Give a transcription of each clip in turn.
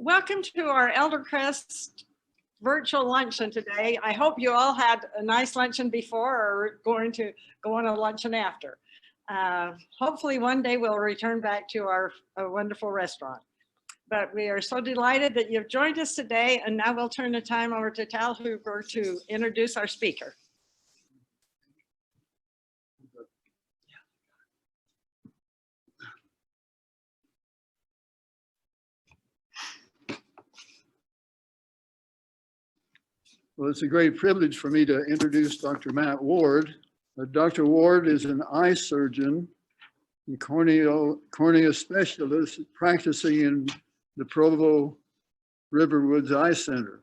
Welcome to our Eldercrest virtual luncheon today. I hope you all had a nice luncheon before or are going to go on a luncheon after. Hopefully one day we'll return back to our wonderful restaurant. But we are so delighted that you've joined us today, and now we'll turn the time over to Tal Hoover to introduce our speaker. Well, it's a great privilege for me to introduce Dr. Matt Ward. Dr. Ward is an eye surgeon and cornea specialist practicing in the Provo Riverwoods Eye Center.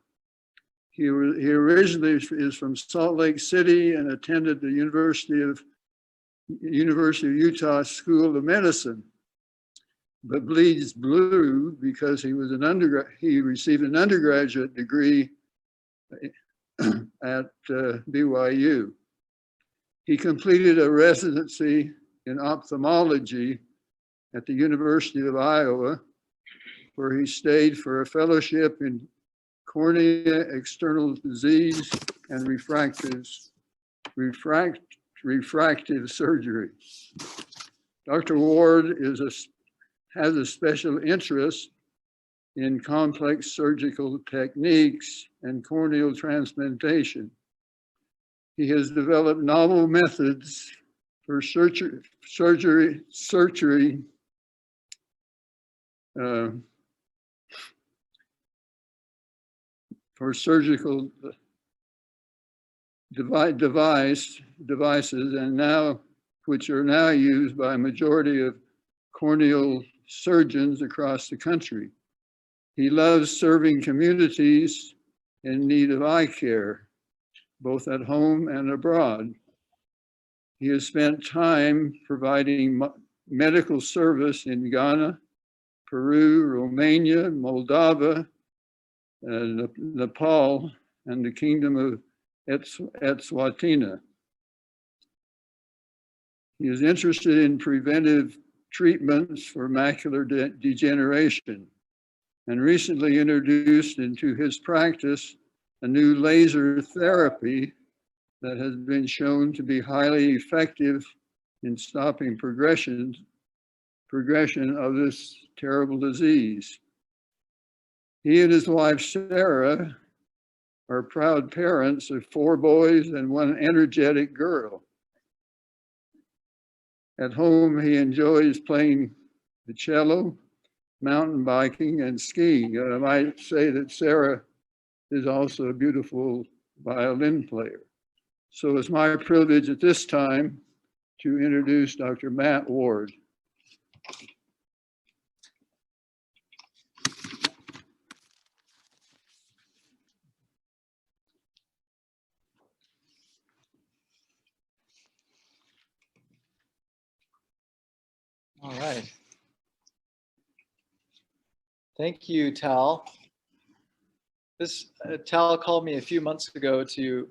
He originally is from Salt Lake City and attended the University of Utah School of Medicine, but bleeds blue because he received an undergraduate degree at BYU. He completed a residency in ophthalmology at the University of Iowa, where he stayed for a fellowship in cornea external disease and refractive surgery. Dr. Ward has a special interest in complex surgical techniques and corneal transplantation. He has developed novel methods for surgery for surgical devices, and which are now used by a majority of corneal surgeons across the country. He loves serving communities in need of eye care, both at home and abroad. He has spent time providing medical service in Ghana, Peru, Romania, Moldova, Nepal, and the Kingdom of Eswatini. He is interested in preventive treatments for macular degeneration, and recently introduced into his practice a new laser therapy that has been shown to be highly effective in stopping progression of this terrible disease. He and his wife, Sarah, are proud parents of 4 boys and 1 energetic girl. At home, he enjoys playing the cello, mountain biking, and skiing. And I might say that Sarah is also a beautiful violin player. So it's my privilege at this time to introduce Dr. Matt Ward. All right. Thank you, Tal. Tal called me a few months ago to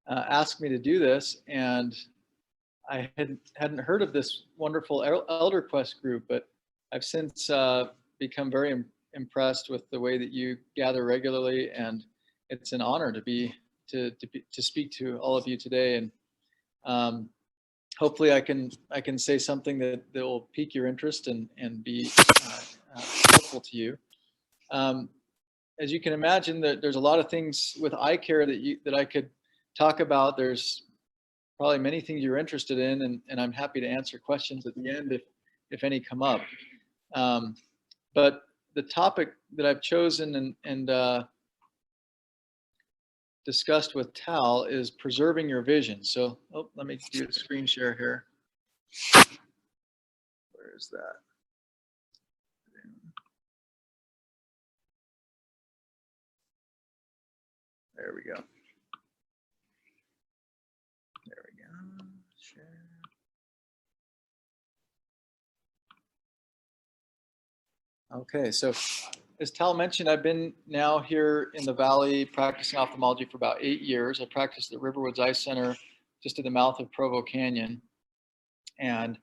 ask me to do this, and I hadn't heard of this wonderful Elderquest group, but I've since become very impressed with the way that you gather regularly, and it's an honor to speak to all of you today. And hopefully I can say something that will pique your interest and be helpful to you. As you can imagine, there's a lot of things with eye care that I could talk about. There's probably many things you're interested in, and I'm happy to answer questions at the end if any come up. But the topic that I've chosen and discussed with Tal is preserving your vision. So, let me do a screen share here. Where is that? There we go. There we go. Share. Okay, so as Tal mentioned, I've been now here in the Valley practicing ophthalmology for about 8 years. I practiced at Riverwoods Eye Center just at the mouth of Provo Canyon. And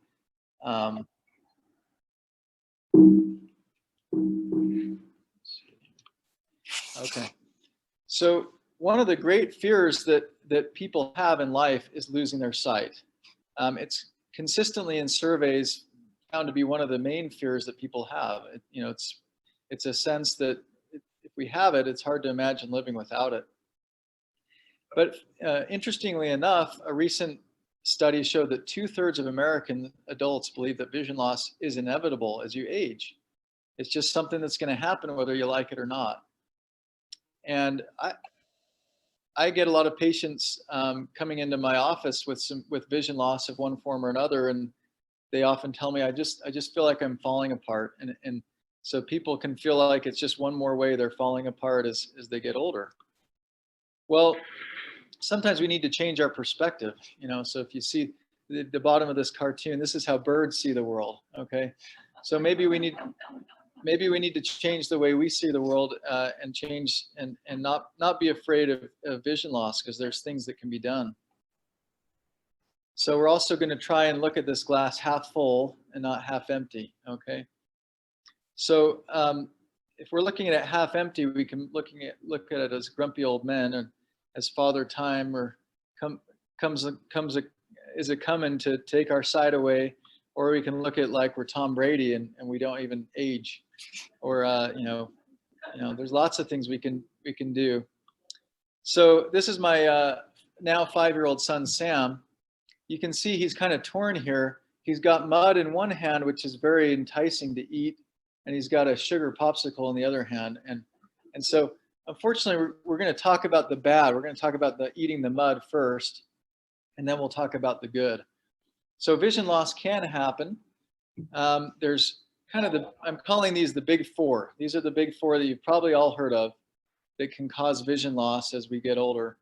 Okay. So one of the great fears that people have in life is losing their sight. It's consistently in surveys found to be one of the main fears that people have. It's a sense that if we have it, it's hard to imagine living without it. But interestingly enough, a recent study showed that 2/3 of American adults believe that vision loss is inevitable as you age. It's just something that's going to happen whether you like it or not. And I get a lot of patients coming into my office with vision loss of one form or another, and they often tell me, I just feel like I'm falling apart. And so people can feel like it's just one more way they're falling apart as they get older. Well, sometimes we need to change our perspective, so if you see the bottom of this cartoon, this is how birds see the world. Okay, so maybe we need to change the way we see the world and change and not be afraid of vision loss, because there's things that can be done. So we're also going to try and look at this glass half full and not half empty. Okay, so if we're looking at it half empty, we can look at it as grumpy old men, and as Father Time, or is it coming to take our sight away? Or we can look at like we're Tom Brady and we don't even age, or there's lots of things we can do. So this is my now 5-year-old son Sam. You can see he's kind of torn here. He's got mud in one hand, which is very enticing to eat, and he's got a sugar popsicle in the other hand. And so unfortunately, we're going to talk about the bad. We're going to talk about eating the mud first, and then we'll talk about the good. So vision loss can happen. There's kind of I'm calling these the big four. These are the big four that you've probably all heard of that can cause vision loss as we get older: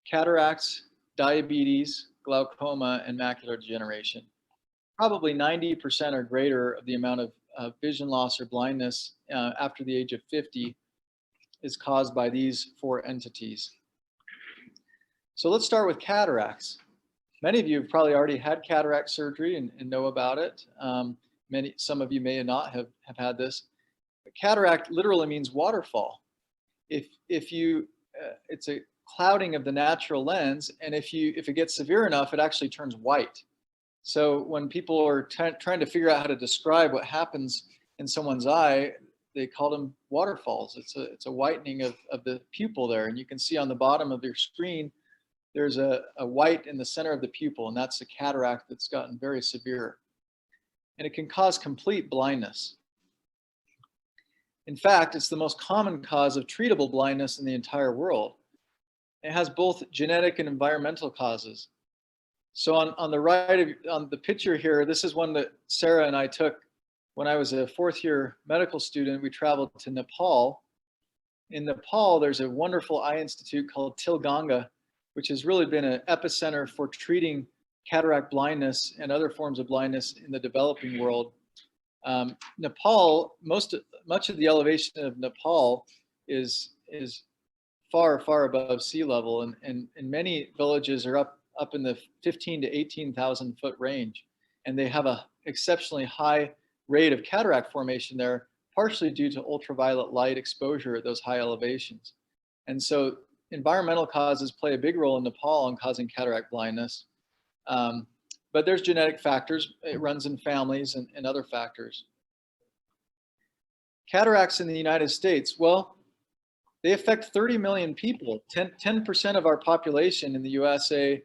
cataracts, diabetes, glaucoma, and macular degeneration. Probably 90% or greater of the amount of vision loss or blindness after the age of 50 is caused by these four entities. So let's start with cataracts. Many of you have probably already had cataract surgery and know about it. Some of you may not have had this. But cataract literally means waterfall. It's a clouding of the natural lens, and if it gets severe enough, it actually turns white. So when people are trying to figure out how to describe what happens in someone's eye, they call them waterfalls. It's a whitening of the pupil there, and you can see on the bottom of your screen there's a white in the center of the pupil, and that's a cataract that's gotten very severe. And it can cause complete blindness. In fact, it's the most common cause of treatable blindness in the entire world. It has both genetic and environmental causes. So on the right on the picture here, this is one that Sarah and I took when I was a 4th-year medical student. We traveled to Nepal. In Nepal, there's a wonderful eye institute called Tilganga, which has really been an epicenter for treating cataract blindness and other forms of blindness in the developing world. Nepal, much of the elevation of Nepal is far, far above sea level, and many villages are up in the 15 to 18,000 foot range, and they have a exceptionally high rate of cataract formation there, partially due to ultraviolet light exposure at those high elevations. And so environmental causes play a big role in Nepal in causing cataract blindness. But there's genetic factors. It runs in families and other factors. Cataracts in the United States, well, they affect 30 million people. 10% of our population in the USA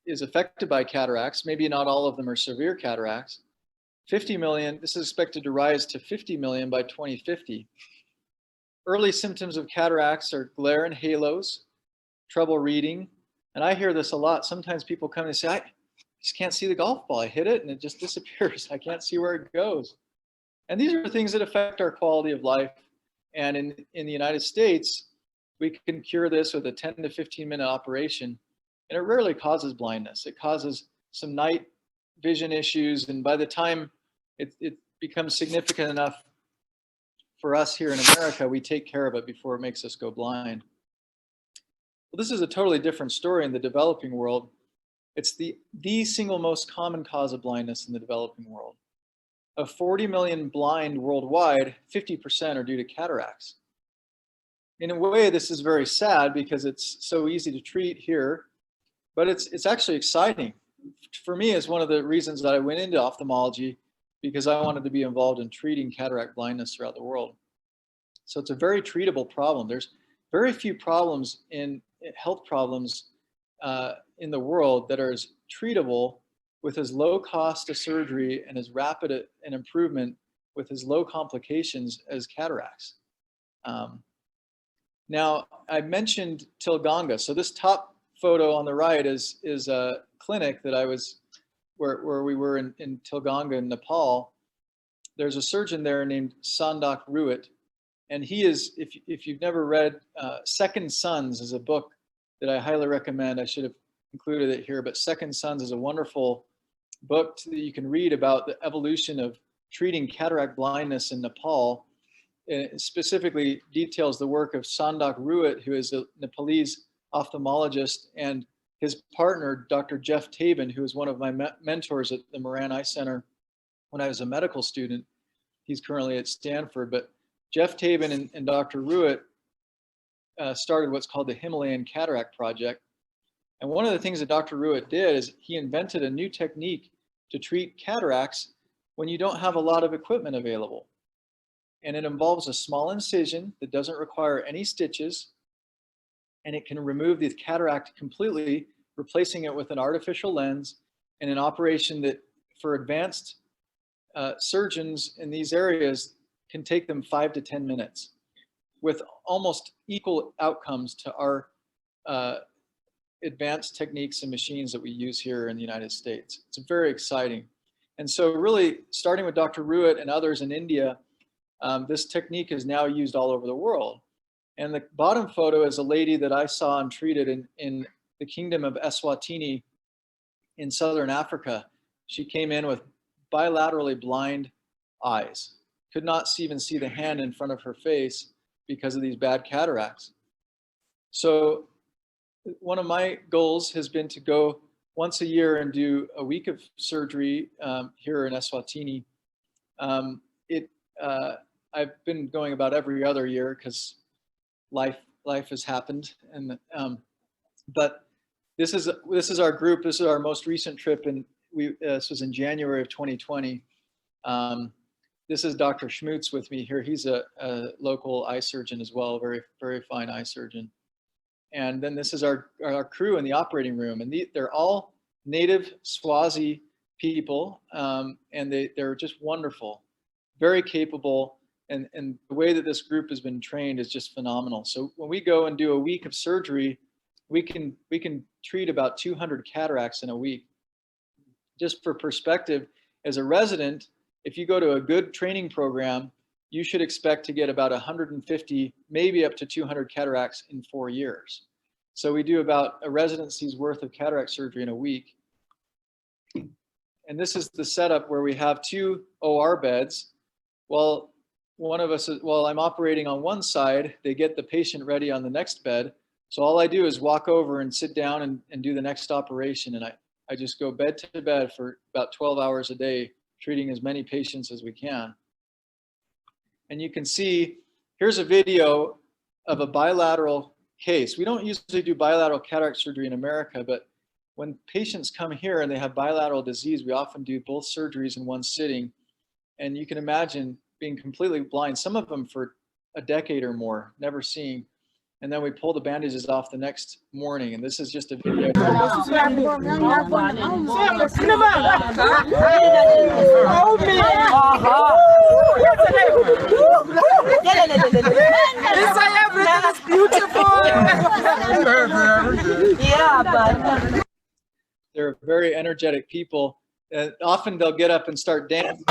is affected by cataracts. Maybe not all of them are severe cataracts. 50 million, this is expected to rise to 50 million by 2050. Early symptoms of cataracts are glare and halos, trouble reading. And I hear this a lot. Sometimes people come and say, I just can't see the golf ball. I hit it and it just disappears. I can't see where it goes. And these are things that affect our quality of life. And in the United States, we can cure this with a 10 to 15 minute operation. And it rarely causes blindness. It causes some night vision issues. And by the time it becomes significant enough for us here in America, we take care of it before it makes us go blind. Well, this is a totally different story in the developing world. It's the single most common cause of blindness in the developing world. Of 40 million blind worldwide, 50% are due to cataracts. in a way, this is very sad because it's so easy to treat here, but it's actually exciting. For me, it's one of the reasons that I went into ophthalmology, because I wanted to be involved in treating cataract blindness throughout the world. So it's a very treatable problem. There's very few problems in health problems in the world that are as treatable with as low cost of surgery and as rapid an improvement with as low complications as cataracts. Now, I mentioned Tilganga. So this top photo on the right is a clinic that I was, where we were in Tilganga in Nepal. There's a surgeon there named Sandak Ruit, and he is, if you've never read, Second Sons is a book that I highly recommend. I should have included it here, but Second Sons is a wonderful book that you can read about the evolution of treating cataract blindness in Nepal. It specifically details the work of Sandak Ruit, who is a Nepalese ophthalmologist, and his partner, Dr. Jeff Tabin, who was one of my mentors at the Moran Eye Center when I was a medical student. He's currently at Stanford, but Jeff Tabin and Dr. Ruit started what's called the Himalayan Cataract Project. And one of the things that Dr. Ruit did is he invented a new technique to treat cataracts when you don't have a lot of equipment available. And it involves a small incision that doesn't require any stitches, and it can remove the cataract completely, replacing it with an artificial lens, and an operation that for advanced surgeons in these areas can take them 5 to 10 minutes with almost equal outcomes to our advanced techniques and machines that we use here in the United States. It's very exciting. And so really, starting with Dr. Ruit and others in India, this technique is now used all over the world. And the bottom photo is a lady that I saw and treated in the kingdom of Eswatini in Southern Africa. She came in with bilaterally blind eyes, could not even see the hand in front of her face because of these bad cataracts. So one of my goals has been to go once a year and do a week of surgery here in Eswatini. I've been going about every other year because life has happened, and but this is our group. This is our most recent trip, and this was in January of 2020. This is Dr. Schmutz with me here. He's a local eye surgeon as well, very fine eye surgeon. And then this is our crew in the operating room, and they're all native Swazi people, and they're just wonderful, very capable. And the way that this group has been trained is just phenomenal. So when we go and do a week of surgery, we can treat about 200 cataracts in a week. Just for perspective, as a resident, if you go to a good training program, you should expect to get about 150, maybe up to 200 cataracts in 4 years. So we do about a residency's worth of cataract surgery in a week. And this is the setup where we have 2 OR beds. Well, one of us, while I'm operating on one side, they get the patient ready on the next bed. So all I do is walk over and sit down and do the next operation. And I just go bed to bed for about 12 hours a day, treating as many patients as we can. And you can see, here's a video of a bilateral case. We don't usually do bilateral cataract surgery in America, but when patients come here and they have bilateral disease, we often do both surgeries in one sitting. And you can imagine being completely blind, some of them for a decade or more, never seeing. And then we pull the bandages off the next morning. And this is just a video. They're very energetic people. Often they'll get up and start dancing.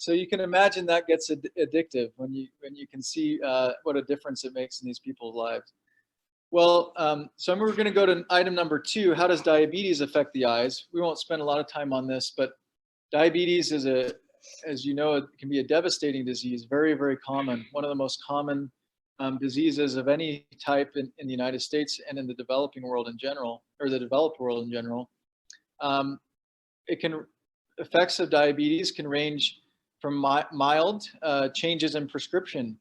So you can imagine that gets addictive when you can see what a difference it makes in these people's lives. Well, so we're going to go to item number 2. How does diabetes affect the eyes? We won't spend a lot of time on this, but diabetes is as you know, it can be a devastating disease, very, very common. One of the most common diseases of any type in the United States and in the developing world in general, or the developed world in general. Effects of diabetes can range from mild changes in prescription.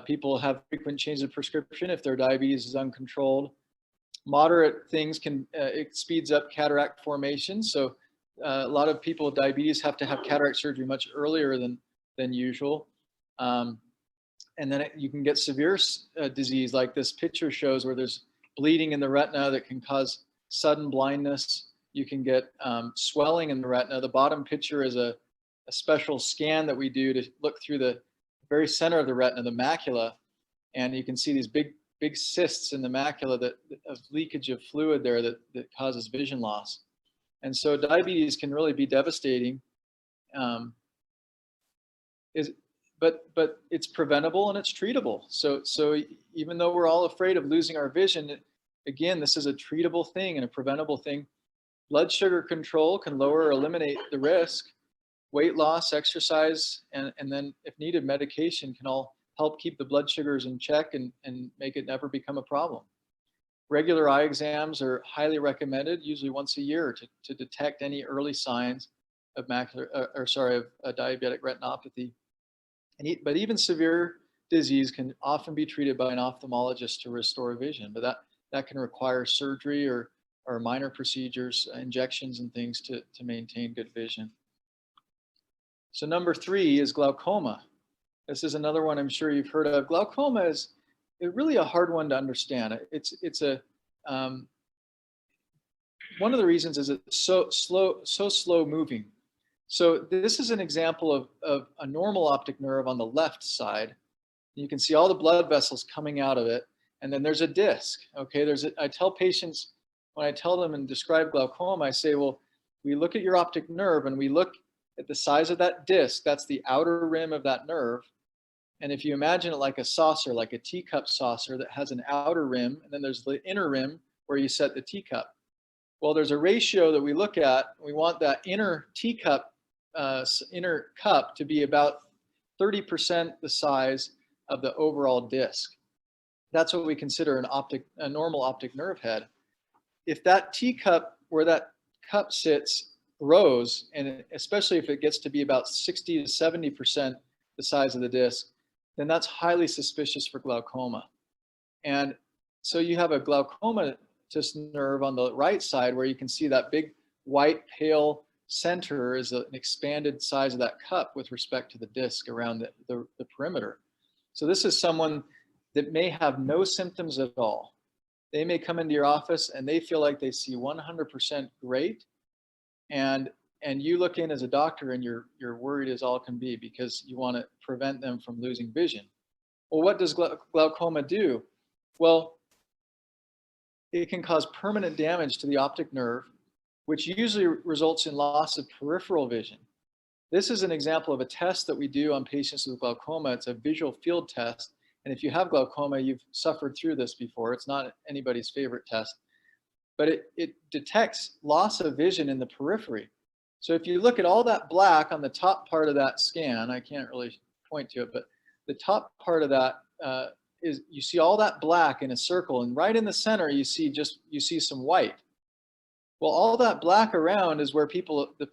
People have frequent changes of prescription if their diabetes is uncontrolled. Moderate things it speeds up cataract formation. So a lot of people with diabetes have to have cataract surgery much earlier than usual. And then you can get severe disease like this picture shows, where there's bleeding in the retina that can cause sudden blindness. You can get swelling in the retina. The bottom picture is a special scan that we do to look through the very center of the retina, the macula, and you can see these big cysts in the macula of leakage of fluid there that causes vision loss. And so diabetes can really be devastating. But it's preventable and it's treatable. So even though we're all afraid of losing our vision, again, this is a treatable thing and a preventable thing. Blood sugar control can lower or eliminate the risk. Weight loss, exercise, and then if needed, medication can all help keep the blood sugars in check and make it never become a problem. Regular eye exams are highly recommended, usually once a year, to detect any early signs of diabetic retinopathy. But even severe disease can often be treated by an ophthalmologist to restore vision, but that can require surgery or minor procedures, injections and things to maintain good vision. So number 3 is glaucoma. This is another one I'm sure you've heard of. Glaucoma is really a hard one to understand. One of the reasons is it's so slow moving. So this is an example of a normal optic nerve on the left side. You can see all the blood vessels coming out of it, and then there's a disc. Okay, I tell patients, when I tell them and describe glaucoma, I say, well, we look at your optic nerve and we look at the size of that disc. That's the outer rim of that nerve. And if you imagine it like a saucer, like a teacup saucer that has an outer rim, and then there's the inner rim where you set the teacup. Well, there's a ratio that we look at. We want that inner teacup, inner cup to be about 30% the size of the overall disc. That's what we consider a normal optic nerve head. If that teacup, where that cup sits, grows, and especially if it gets to be about 60 to 70% the size of the disc, then that's highly suspicious for glaucoma. And so you have a glaucomatous nerve on the right side where you can see that big white pale center is an expanded size of that cup with respect to the disc around the perimeter. So this is someone that may have no symptoms at all. They may come into your office and they feel like they see 100% great, and you look in as a doctor and you're worried as all can be because you want to prevent them from losing vision. Well, what does glaucoma do? Well, it can cause permanent damage to the optic nerve, which usually results in loss of peripheral vision. This is an example of a test that we do on patients with glaucoma. It's a visual field test. And if you have glaucoma, you've suffered through this before. It's not anybody's favorite test, but it detects loss of vision in the periphery. So if you look at all that black on the top part of that scan, I can't really point to it, but the top part of that is you see all that black in a circle, and right in the center you see some white. Well, all that black around is where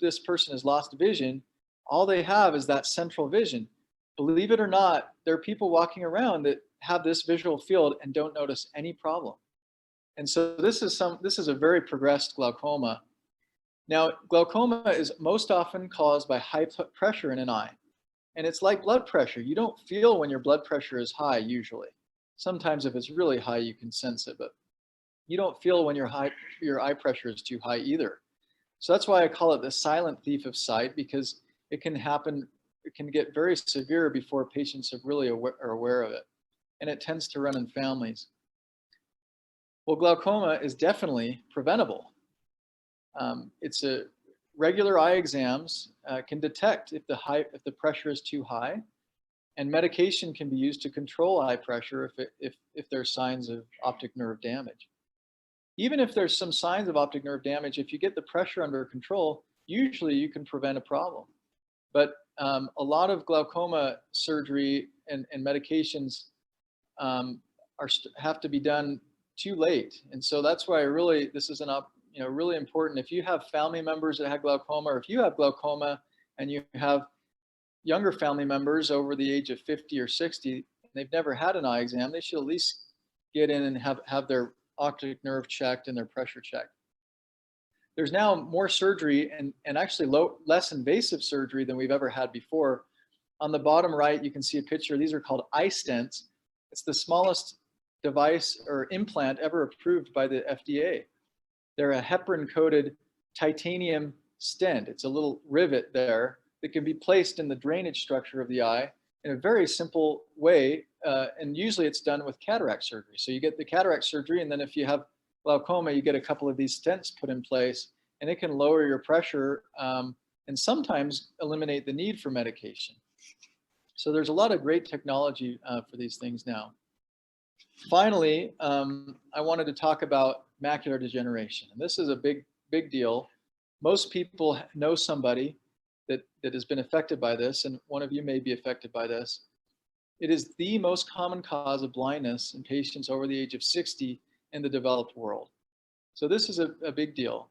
this person has lost vision. All they have is that central vision. Believe it or not, there are people walking around that have this visual field and don't notice any problem. And so this is a very progressed glaucoma. Now, glaucoma is most often caused by high pressure in an eye. And it's like blood pressure. You don't feel when your blood pressure is high usually. Sometimes if it's really high, you can sense it, but you don't feel when your eye pressure is too high either. So that's why I call it the silent thief of sight, because it can happen, it can get very severe before patients are really aware of it. And it tends to run in families. Well, glaucoma is definitely preventable. It's a regular eye exams can detect if the pressure is too high. And medication can be used to control eye pressure if there's signs of optic nerve damage. Even if there's some signs of optic nerve damage, if you get the pressure under control, usually you can prevent a problem. But a lot of glaucoma surgery and medications have to be done too late. And so that's why this is really important. If you have family members that have glaucoma, or if you have glaucoma and you have younger family members over the age of 50 or 60, and they've never had an eye exam, they should at least get in and have their optic nerve checked and their pressure checked. There's now more surgery and actually less invasive surgery than we've ever had before. On the bottom right, you can see a picture. These are called eye stents. It's the smallest device or implant ever approved by the FDA. They're a heparin-coated titanium stent. It's a little rivet there that can be placed in the drainage structure of the eye in a very simple way. And usually it's done with cataract surgery. So you get the cataract surgery, and then if you have glaucoma, you get a couple of these stents put in place, and it can lower your pressure and sometimes eliminate the need for medication. So there's a lot of great technology for these things now. Finally, I wanted to talk about macular degeneration. And this is a big deal. Most people know somebody that has been affected by this, and one of you may be affected by this. It is the most common cause of blindness in patients over the age of 60 in the developed world. So this is a big deal.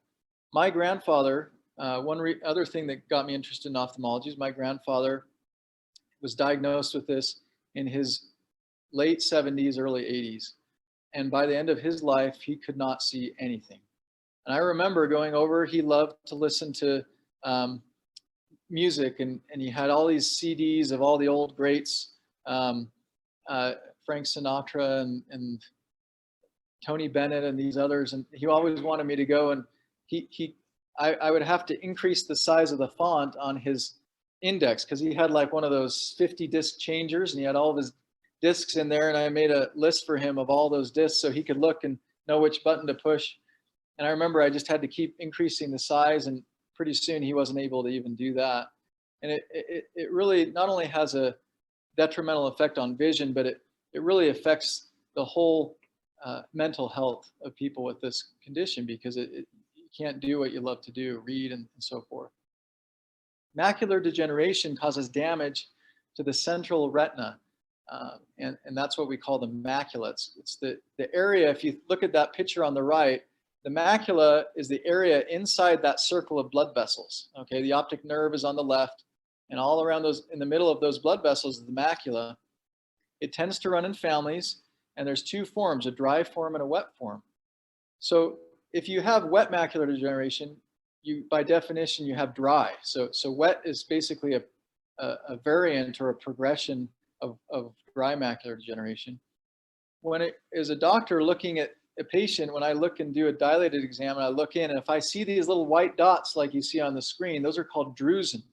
My grandfather, other thing that got me interested in ophthalmology is my grandfather was diagnosed with this in his late 70s, early 80s. And by the end of his life, he could not see anything. And I remember going over, he loved to listen to music, and he had all these CDs of all the old greats, Frank Sinatra and Tony Bennett and these others. And he always wanted me to go, and I would have to increase the size of the font on his index because he had like one of those 50 disc changers, and he had all of his discs in there, and I made a list for him of all those discs so he could look and know which button to push. And I remember I just had to keep increasing the size, and pretty soon he wasn't able to even do that. And it really not only has a detrimental effect on vision, but it really affects the whole mental health of people with this condition, because you can't do what you love to do, read and so forth. Macular degeneration causes damage to the central retina, and that's what we call the macula. It's the area, if you look at that picture on the right, the macula is the area inside that circle of blood vessels. Okay, the optic nerve is on the left, and all around those, in the middle of those blood vessels is the macula. It tends to run in families, and there's two forms, a dry form and a wet form. So if you have wet macular degeneration, by definition, you have dry. So wet is basically a variant or a progression of dry macular degeneration. When it is a doctor looking at a patient, when I look and do a dilated exam and I look in, and if I see these little white dots like you see on the screen, those are called drusen.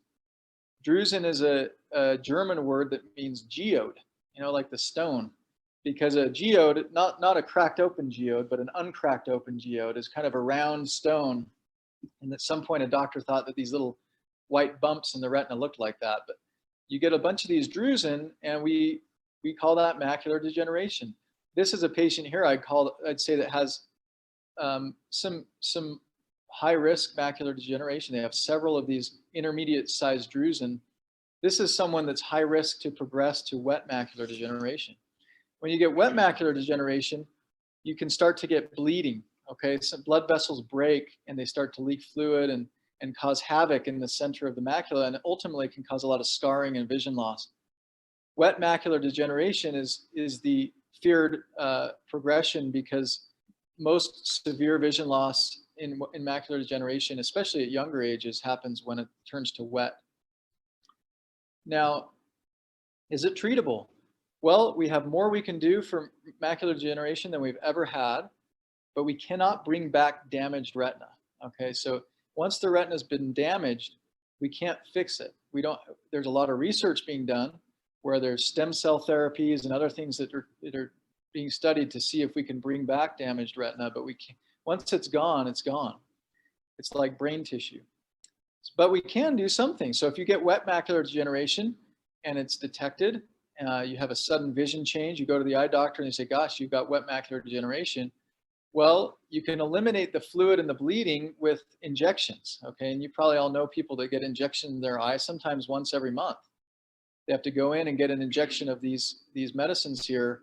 Drusen is a German word that means geode, like the stone, because a geode, not a cracked open geode, but an uncracked open geode is kind of a round stone. And at some point, a doctor thought that these little white bumps in the retina looked like that. But you get a bunch of these drusen, and we call that macular degeneration. This is a patient here I'd say that has some high risk macular degeneration. They have several of these intermediate sized drusen. This is someone that's high risk to progress to wet macular degeneration. When you get wet macular degeneration, you can start to get bleeding. Okay, some blood vessels break and they start to leak fluid and cause havoc in the center of the macula, and ultimately can cause a lot of scarring and vision loss. Wet macular degeneration is the feared progression, because most severe vision loss in macular degeneration, especially at younger ages, happens when it turns to wet. Now, is it treatable? Well, we have more we can do for macular degeneration than we've ever had, but we cannot bring back damaged retina. Okay, so once the retina has been damaged, we can't fix it. There's a lot of research being done where there's stem cell therapies and other things that are being studied to see if we can bring back damaged retina, but we can't. Once it's gone, it's gone. It's like brain tissue. But we can do something. So if you get wet macular degeneration and it's detected, you have a sudden vision change, you go to the eye doctor and they say, gosh, you've got wet macular degeneration. Well, you can eliminate the fluid and the bleeding with injections, okay? And you probably all know people that get injections in their eye, sometimes once every month. They have to go in and get an injection of these medicines here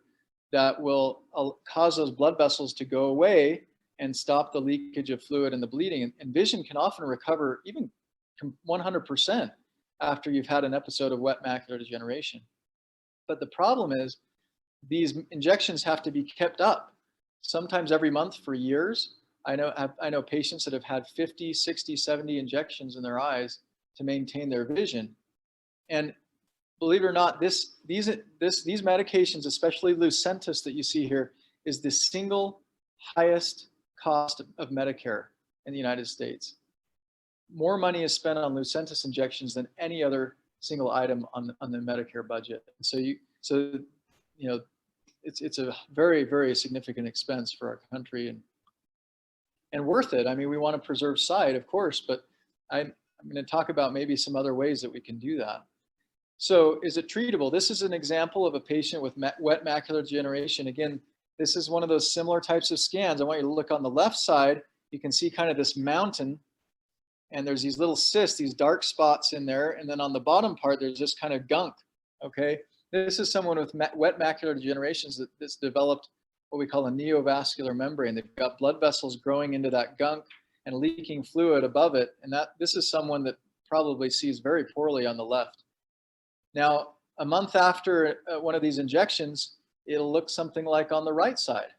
that will cause those blood vessels to go away and stop the leakage of fluid and the bleeding. And vision can often recover even 100% after you've had an episode of wet macular degeneration. But the problem is these injections have to be kept up, sometimes every month for years. I know patients that have had 50, 60, 70 injections in their eyes to maintain their vision. And believe it or not, these medications, especially Lucentis that you see here, is the single highest cost of Medicare in the United States. More money is spent on Lucentis injections than any other single item on the Medicare budget. So it's a very, very significant expense for our country and worth it. I mean, we want to preserve sight, of course, but I'm going to talk about maybe some other ways that we can do that. So is it treatable? This is an example of a patient with wet macular degeneration. Again, this is one of those similar types of scans. I want you to look on the left side. You can see kind of this mountain, and there's these little cysts, these dark spots in there. And then on the bottom part, there's this kind of gunk, okay? This is someone with wet macular degeneration that's developed what we call a neovascular membrane. They've got blood vessels growing into that gunk and leaking fluid above it. And this is someone that probably sees very poorly on the left. Now, a month after one of these injections, it'll look something like on the right side.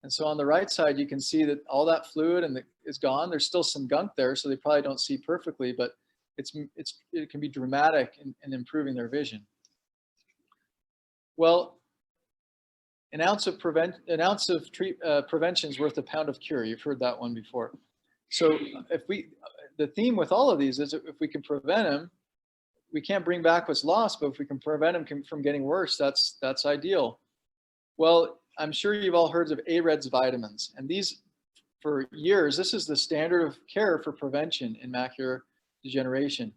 And so on the right side, you can see that all that fluid is gone. There's still some gunk there, so they probably don't see perfectly, but it can be dramatic in improving their vision. Well, an ounce of prevention is worth a pound of cure. You've heard that one before. So the theme with all of these is if we can prevent them, we can't bring back what's lost, but if we can prevent them from getting worse, that's ideal. Well, I'm sure you've all heard of AREDS vitamins, and these, for years, this is the standard of care for prevention in macular degeneration.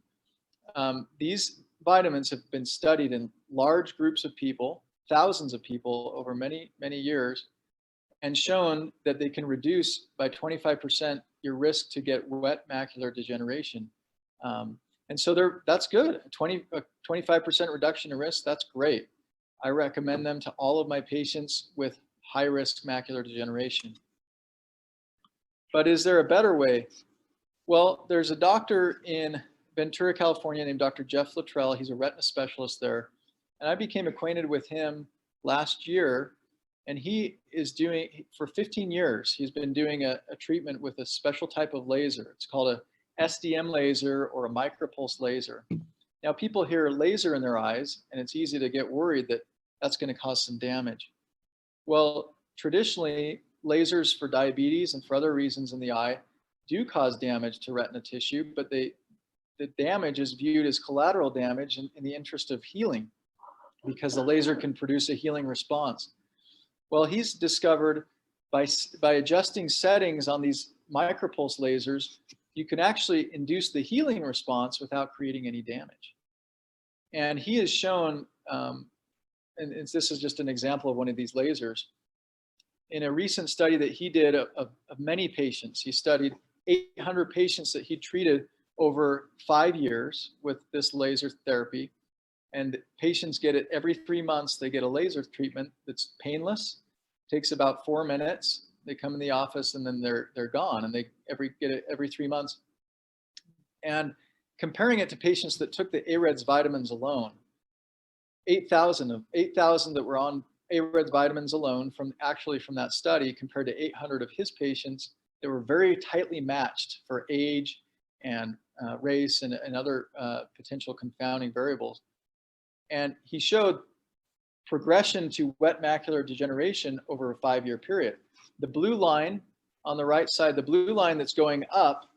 These vitamins have been studied in large groups of people, thousands of people over many, many years, and shown that they can reduce by 25% your risk to get wet macular degeneration. And so that's good. 25% reduction in risk, that's great. I recommend them to all of my patients with high-risk macular degeneration. But is there a better way? Well, there's a doctor in Ventura, California named Dr. Jeff Luttrell. He's a retina specialist there. And I became acquainted with him last year. And he is doing, for 15 years, he's been doing a treatment with a special type of laser. It's called a SDM laser or a micropulse laser. Now people hear laser in their eyes and it's easy to get worried that that's going to cause some damage. Well, traditionally lasers for diabetes and for other reasons in the eye do cause damage to retina tissue, but the damage is viewed as collateral damage in the interest of healing because the laser can produce a healing response. Well, he's discovered by adjusting settings on these micropulse lasers, you can actually induce the healing response without creating any damage. And he has shown, and this is just an example of one of these lasers, in a recent study that he did of many patients. He studied 800 patients that he treated over 5 years with this laser therapy. And patients get it every 3 months. They get a laser treatment that's painless, takes about 4 minutes. They come in the office and then they're gone, and they get it every 3 months. And comparing it to patients that took the AREDS vitamins alone, 8,000 that were on AREDS vitamins alone from that study compared to 800 of his patients that were very tightly matched for age and race and other potential confounding variables. And he showed progression to wet macular degeneration over a 5-year period. The blue line on the right side, the blue line that's going up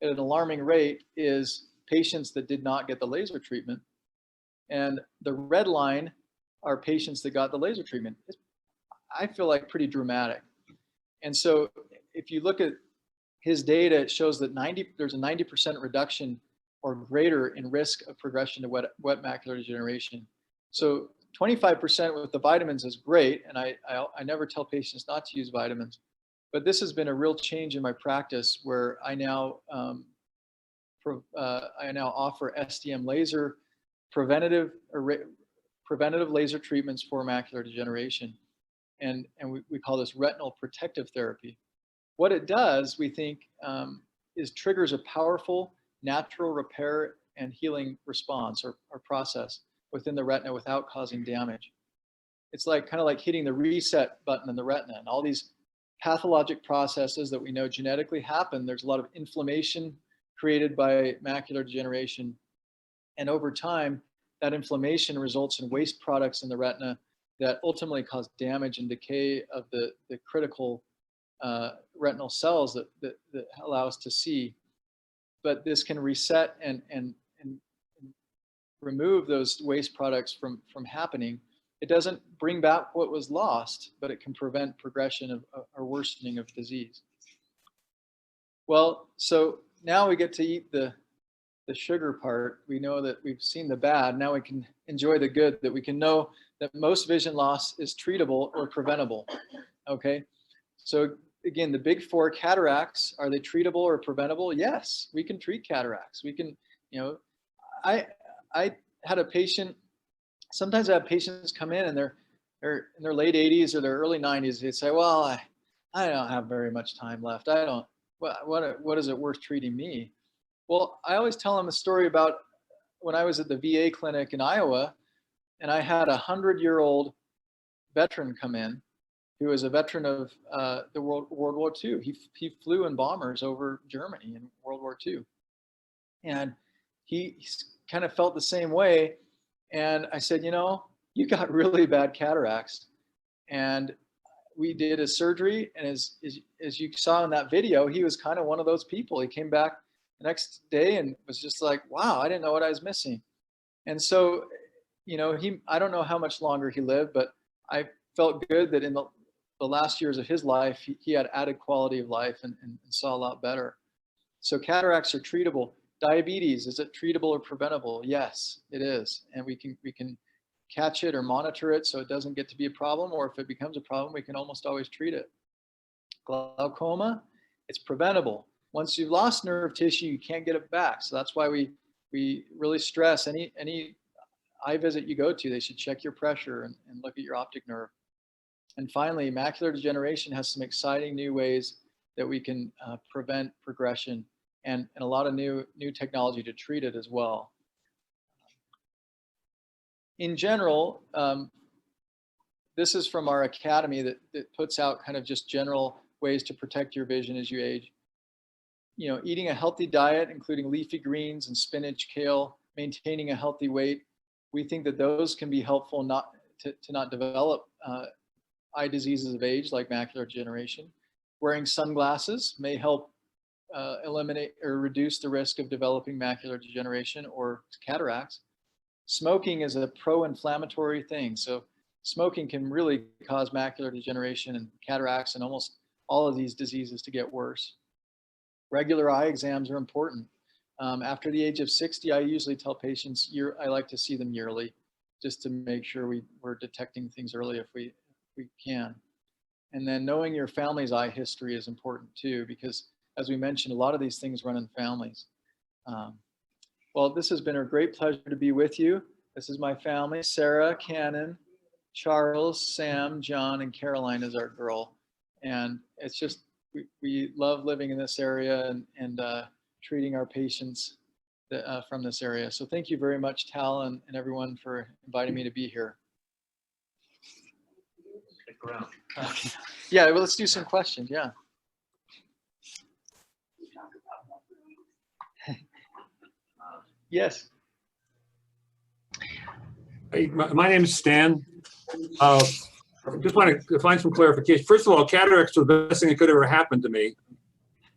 at an alarming rate is patients that did not get the laser treatment. And the red line are patients that got the laser treatment. I feel like pretty dramatic. And so if you look at his data, it shows that there's a 90% reduction or greater in risk of progression to wet macular degeneration. So 25% with the vitamins is great, and I never tell patients not to use vitamins. But this has been a real change in my practice, where I now offer SDM laser preventative laser treatments for macular degeneration, and we call this retinal protective therapy. What it does, we think, is triggers a powerful natural repair and healing response or process within the retina without causing damage. It's like kind of like hitting the reset button in the retina, and all these pathologic processes that we know genetically happen. There's a lot of inflammation created by macular degeneration, and over time that inflammation results in waste products in the retina that ultimately cause damage and decay of the critical retinal cells that allow us to see. But this can reset and remove those waste products from happening. It doesn't bring back what was lost, but it can prevent progression of or worsening of disease. Well, so now we get to eat the sugar part. We know that we've seen the bad. Now we can enjoy the good, that we can know that most vision loss is treatable or preventable. Okay, so again, the big four cataracts, are they treatable or preventable? Yes, we can treat cataracts. We can, I had a patient, sometimes I have patients come in and they're in their late 80s or their early 90s. They say, well, I don't have very much time left. I don't, what is it worth treating me? Well, I always tell them a story about when I was at the VA clinic in Iowa, and I had a 100-year-old veteran come in who was a veteran of the World War II. He flew in bombers over Germany in World War II. And he kind of felt the same way. And I said, you got really bad cataracts. And we did a surgery, and as you saw in that video, he was kind of one of those people. He came back the next day and was just like, wow, I didn't know what I was missing. And so, I don't know how much longer he lived, but I felt good that in the last years of his life, he had added quality of life and saw a lot better. So cataracts are treatable. Diabetes, is it treatable or preventable? Yes, it is. And we can catch it or monitor it so it doesn't get to be a problem, or if it becomes a problem, we can almost always treat it. Glaucoma, it's preventable. Once you've lost nerve tissue, you can't get it back. So that's why we really stress any eye visit you go to, they should check your pressure and look at your optic nerve. And finally, macular degeneration has some exciting new ways that we can prevent progression, and a lot of new technology to treat it as well. In general, this is from our academy that puts out kind of just general ways to protect your vision as you age. Eating a healthy diet, including leafy greens and spinach, kale, maintaining a healthy weight. We think that those can be helpful to not develop eye diseases of age like macular degeneration. Wearing sunglasses may help eliminate or reduce the risk of developing macular degeneration or cataracts. Smoking is a pro-inflammatory thing. So smoking can really cause macular degeneration and cataracts and almost all of these diseases to get worse. Regular eye exams are important. After the age of 60, I usually tell patients I like to see them yearly, just to make sure we're detecting things early if we can. And then knowing your family's eye history is important too, because as we mentioned, a lot of these things run in families. Well, this has been a great pleasure to be with you. This is my family: Sarah, Cannon, Charles, Sam, John, and Caroline is our girl. And it's just, we love living in this area and treating our patients from this area. So thank you very much, Tal, and everyone, for inviting me to be here. Yeah, well, let's do some questions. Yeah. Yes. Hey, my name is Stan. Just want to find some clarification. First of all, cataracts are the best thing that could ever happen to me,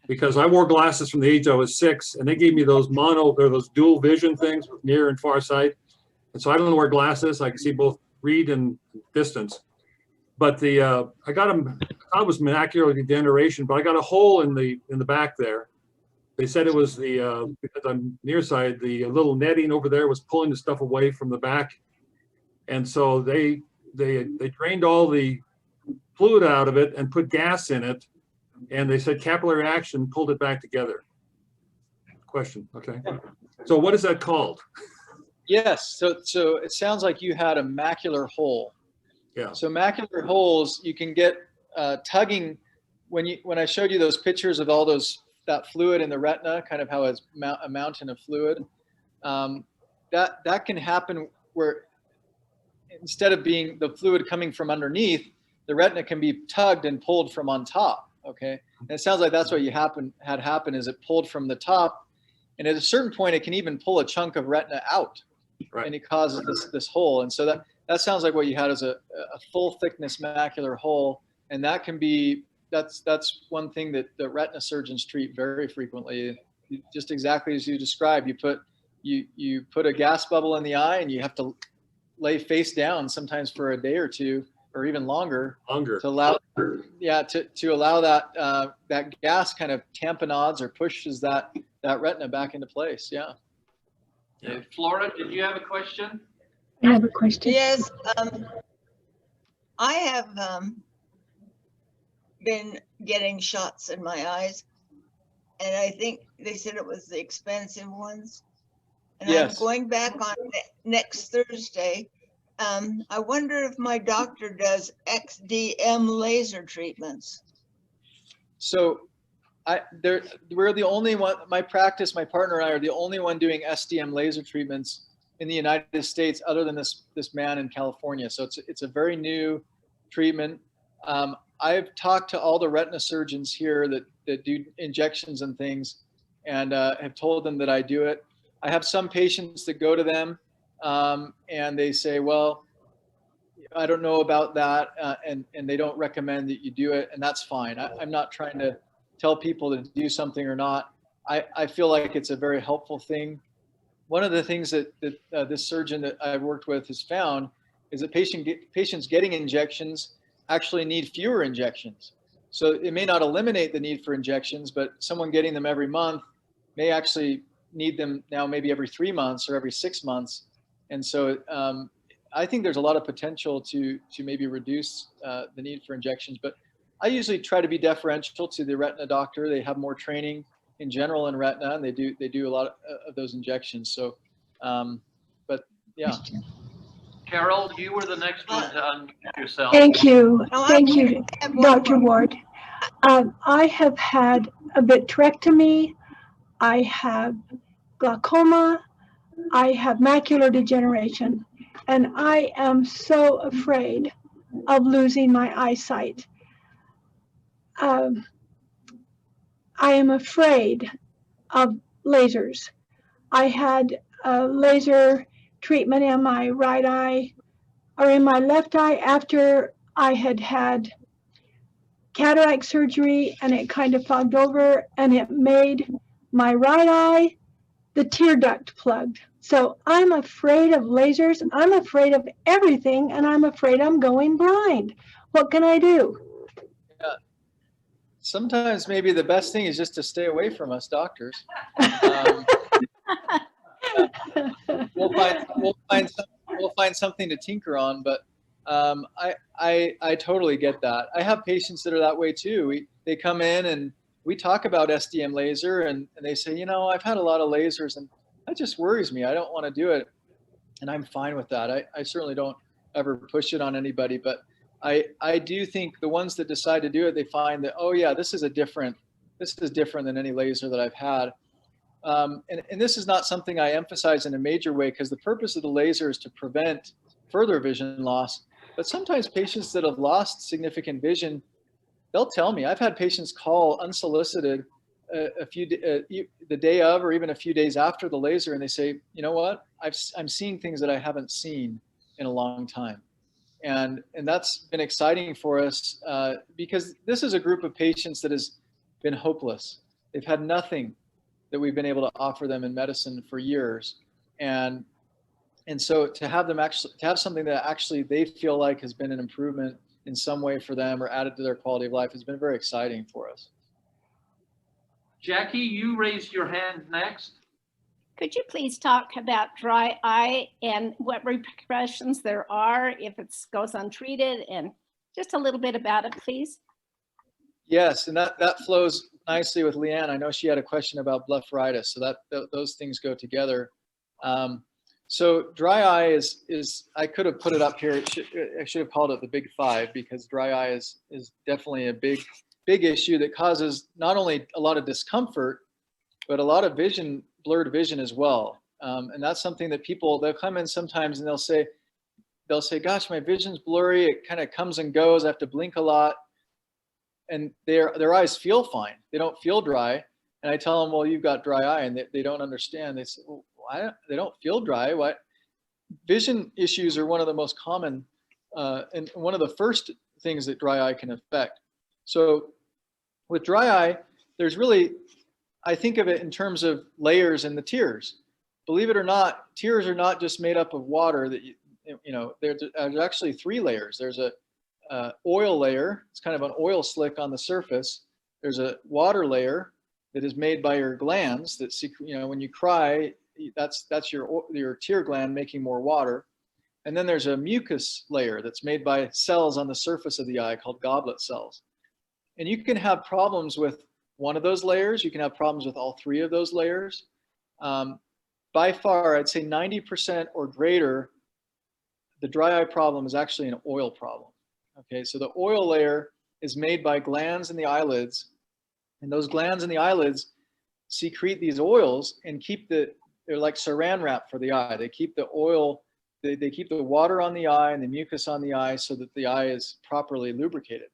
because I wore glasses from the age I was 6, and they gave me those those dual vision things with near and far sight. And so I don't wear glasses. I can see both read and distance. But I got them, I thought it was macular degeneration, but I got a hole in the back there. They said it was because I'm nearsighted, the little netting over there was pulling the stuff away from the back. And so they drained all the fluid out of it and put gas in it. And they said capillary action pulled it back together. Question, okay. So what is that called? Yes, so it sounds like you had a macular hole. Yeah. So macular holes, you can get tugging. When I showed you those pictures of all that fluid in the retina, kind of how it's a mountain of fluid, that can happen where instead of being the fluid coming from underneath, the retina can be tugged and pulled from on top. Okay, and it sounds like that's what had happened is it pulled from the top, and at a certain point it can even pull a chunk of retina out, Right. and it causes this hole. And so that sounds like what you had is a full thickness macular hole, and that can be that's one thing that the retina surgeons treat very frequently. Just exactly as you described, you put a gas bubble in the eye, and you have to lay face down sometimes for a day or two, or even longer, to allow that gas kind of tamponades or pushes that retina back into place. Yeah. Flora, did you have a question? I have a question. Yes, I have been getting shots in my eyes, and I think they said it was the expensive ones. And Yes. I'm going back on next Thursday. I wonder if my doctor does XDM laser treatments. So we're the only one, my practice, my partner and I are the only one doing SDM laser treatments in the United States other than this man in California. So it's a very new treatment. I've talked to all the retina surgeons here that do injections and things, and have told them that I do it. I have some patients that go to them and they say, well, I don't know about that, and they don't recommend that you do it, and that's fine. I'm not trying to tell people to do something or not. I feel like it's a very helpful thing. One of the things that this surgeon that I've worked with has found is that patients getting injections actually need fewer injections. So it may not eliminate the need for injections, but someone getting them every month may actually need them now maybe every 3 months or every 6 months. And so I think there's a lot of potential to maybe reduce the need for injections, but I usually try to be deferential to the retina doctor. They have more training in general in retina, and they do a lot of those injections. So, but yeah. Carol, you were the next one to unmute yourself. Thank you. Oh, Thank you, I have one Dr. more. Ward. I have had a vitrectomy. I have glaucoma. I have macular degeneration. And I am so afraid of losing my eyesight. I am afraid of lasers. I had a laser treatment in my right eye, or in my left eye, after I had had cataract surgery, and it kind of fogged over, and it made my right eye the tear duct plugged. So I'm afraid of lasers. I'm afraid of everything, and I'm afraid I'm going blind. What can I do? Sometimes maybe the best thing is just to stay away from us doctors. We'll find something to tinker on, but I totally get that. I have patients that are that way too. They come in and we talk about SDM laser, and they say, you know, I've had a lot of lasers and that just worries me. I don't want to do it, and I'm fine with that. I certainly don't ever push it on anybody, but I do think the ones that decide to do it, they find that, oh yeah, this is different than any laser that I've had. And this is not something I emphasize in a major way, because the purpose of the laser is to prevent further vision loss. But sometimes patients that have lost significant vision, they'll tell me. I've had patients call unsolicited the day of, or even a few days after the laser, and they say, you know what, I'm seeing things that I haven't seen in a long time. And that's been exciting for us because this is a group of patients that has been hopeless. They've had nothing that we've been able to offer them in medicine for years. And so to have something that actually they feel like has been an improvement in some way for them or added to their quality of life has been very exciting for us. Jackie, you raised your hand next. Could you please talk about dry eye and what repercussions there are if it goes untreated, and just a little bit about it, please? Yes, and that flows nicely with Leanne. I know she had a question about blepharitis, so those things go together. So dry eye is I could have put it up here. I should have called it the big five, because dry eye is definitely a big issue that causes not only a lot of discomfort, but a lot of blurred vision as well. And that's something that they'll come in sometimes and they'll say, gosh, my vision's blurry. It kind of comes and goes. I have to blink a lot. And their eyes feel fine. They don't feel dry. And I tell them, well, you've got dry eye, and they don't understand. They say, well, they don't feel dry. What? Vision issues are one of the most common and one of the first things that dry eye can affect. So with dry eye, there's really, I think of it in terms of layers in the tears. Believe it or not, tears are not just made up of water. There's actually 3 layers. There's a oil layer. It's kind of an oil slick on the surface. There's a water layer that is made by your glands that when you cry, that's your tear gland making more water. And then there's a mucus layer that's made by cells on the surface of the eye called goblet cells. And you can have problems with one of those layers. You can have problems with all 3 of those layers. By far, I'd say 90% or greater, the dry eye problem is actually an oil problem. Okay, so the oil layer is made by glands in the eyelids, and those glands in the eyelids secrete these oils and they're like saran wrap for the eye. They keep the oil, they keep the water on the eye and the mucus on the eye so that the eye is properly lubricated.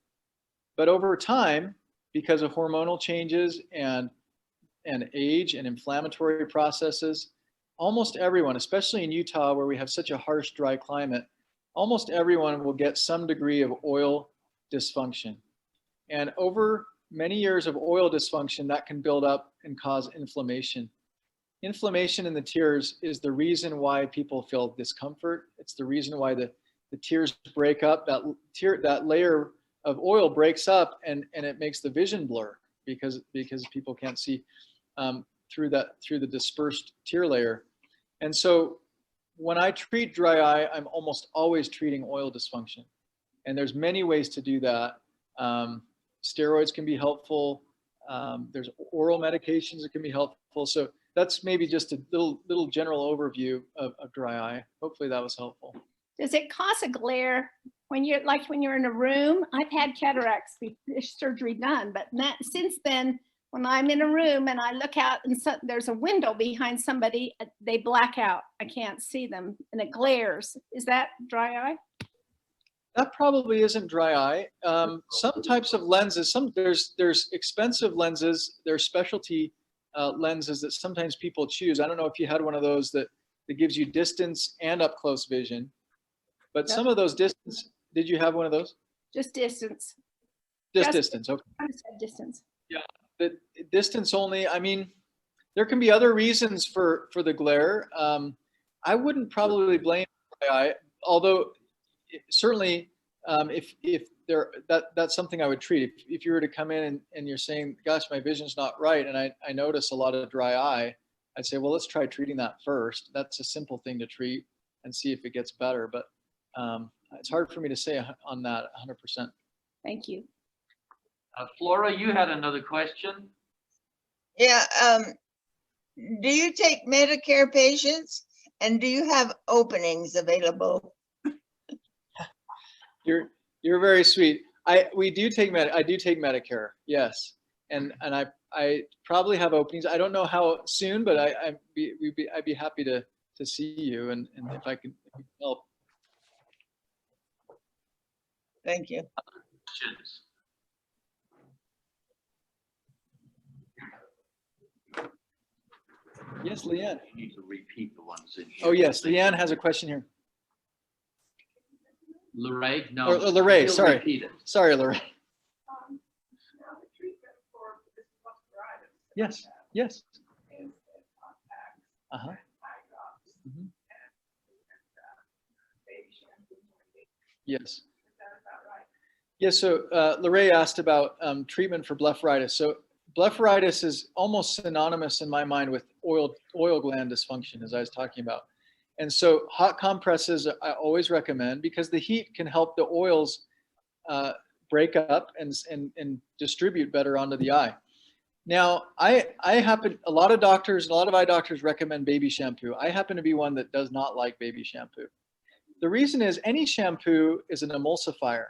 But over time, because of hormonal changes and age and inflammatory processes, almost everyone, especially in Utah where we have such a harsh, dry climate, almost everyone will get some degree of oil dysfunction. And over many years of oil dysfunction, that can build up and cause inflammation. Inflammation in the tears is the reason why people feel discomfort. It's the reason why the tears break up. That layer of oil breaks up and it makes the vision blur because people can't see through the dispersed tear layer. And so when I treat dry eye, I'm almost always treating oil dysfunction. And there's many ways to do that. Steroids can be helpful. There's oral medications that can be helpful. So that's maybe just a little general overview of dry eye. Hopefully that was helpful. Does it cause a glare when you're in a room? I've had cataracts surgery done, but since then, when I'm in a room and I look out and there's a window behind somebody, they black out. I can't see them and it glares. Is that dry eye? That probably isn't dry eye. Some types of lenses, there's expensive lenses, there's specialty lenses that sometimes people choose. I don't know if you had one of those that gives you distance and up close vision, but some of those distance, did you have one of those? Just distance. Just distance, okay. I just said distance. Yeah, the distance only. I mean, there can be other reasons for the glare. I wouldn't probably blame dry eye, although certainly that's something I would treat. If you were to come in and you're saying, gosh, my vision's not right, and I notice a lot of dry eye, I'd say, well, let's try treating that first. That's a simple thing to treat and see if it gets better. But it's hard for me to say on that 100%. Thank you. Flora, you had another question? Yeah. Do you take Medicare patients, and do you have openings available? You're very sweet. I do take Medicare, yes, and I probably have openings. I don't know how soon, but I'd be happy to see you and if I can help. Thank you. Questions? Yes, Leanne. You need to repeat the ones in here. Oh yes, Leanne has a question here. Lorraine, no. Or Lorraine, you'll sorry. repeat it. Sorry, Lorraine. Yes, yes. Uh-huh. Mhm. Yes. Yes, so Lorraine asked about treatment for blepharitis. So blepharitis is almost synonymous in my mind with oil gland dysfunction, as I was talking about. And so hot compresses I always recommend because the heat can help the oils break up and distribute better onto the eye. Now, a lot of doctors, a lot of eye doctors recommend baby shampoo. I happen to be one that does not like baby shampoo. The reason is any shampoo is an emulsifier.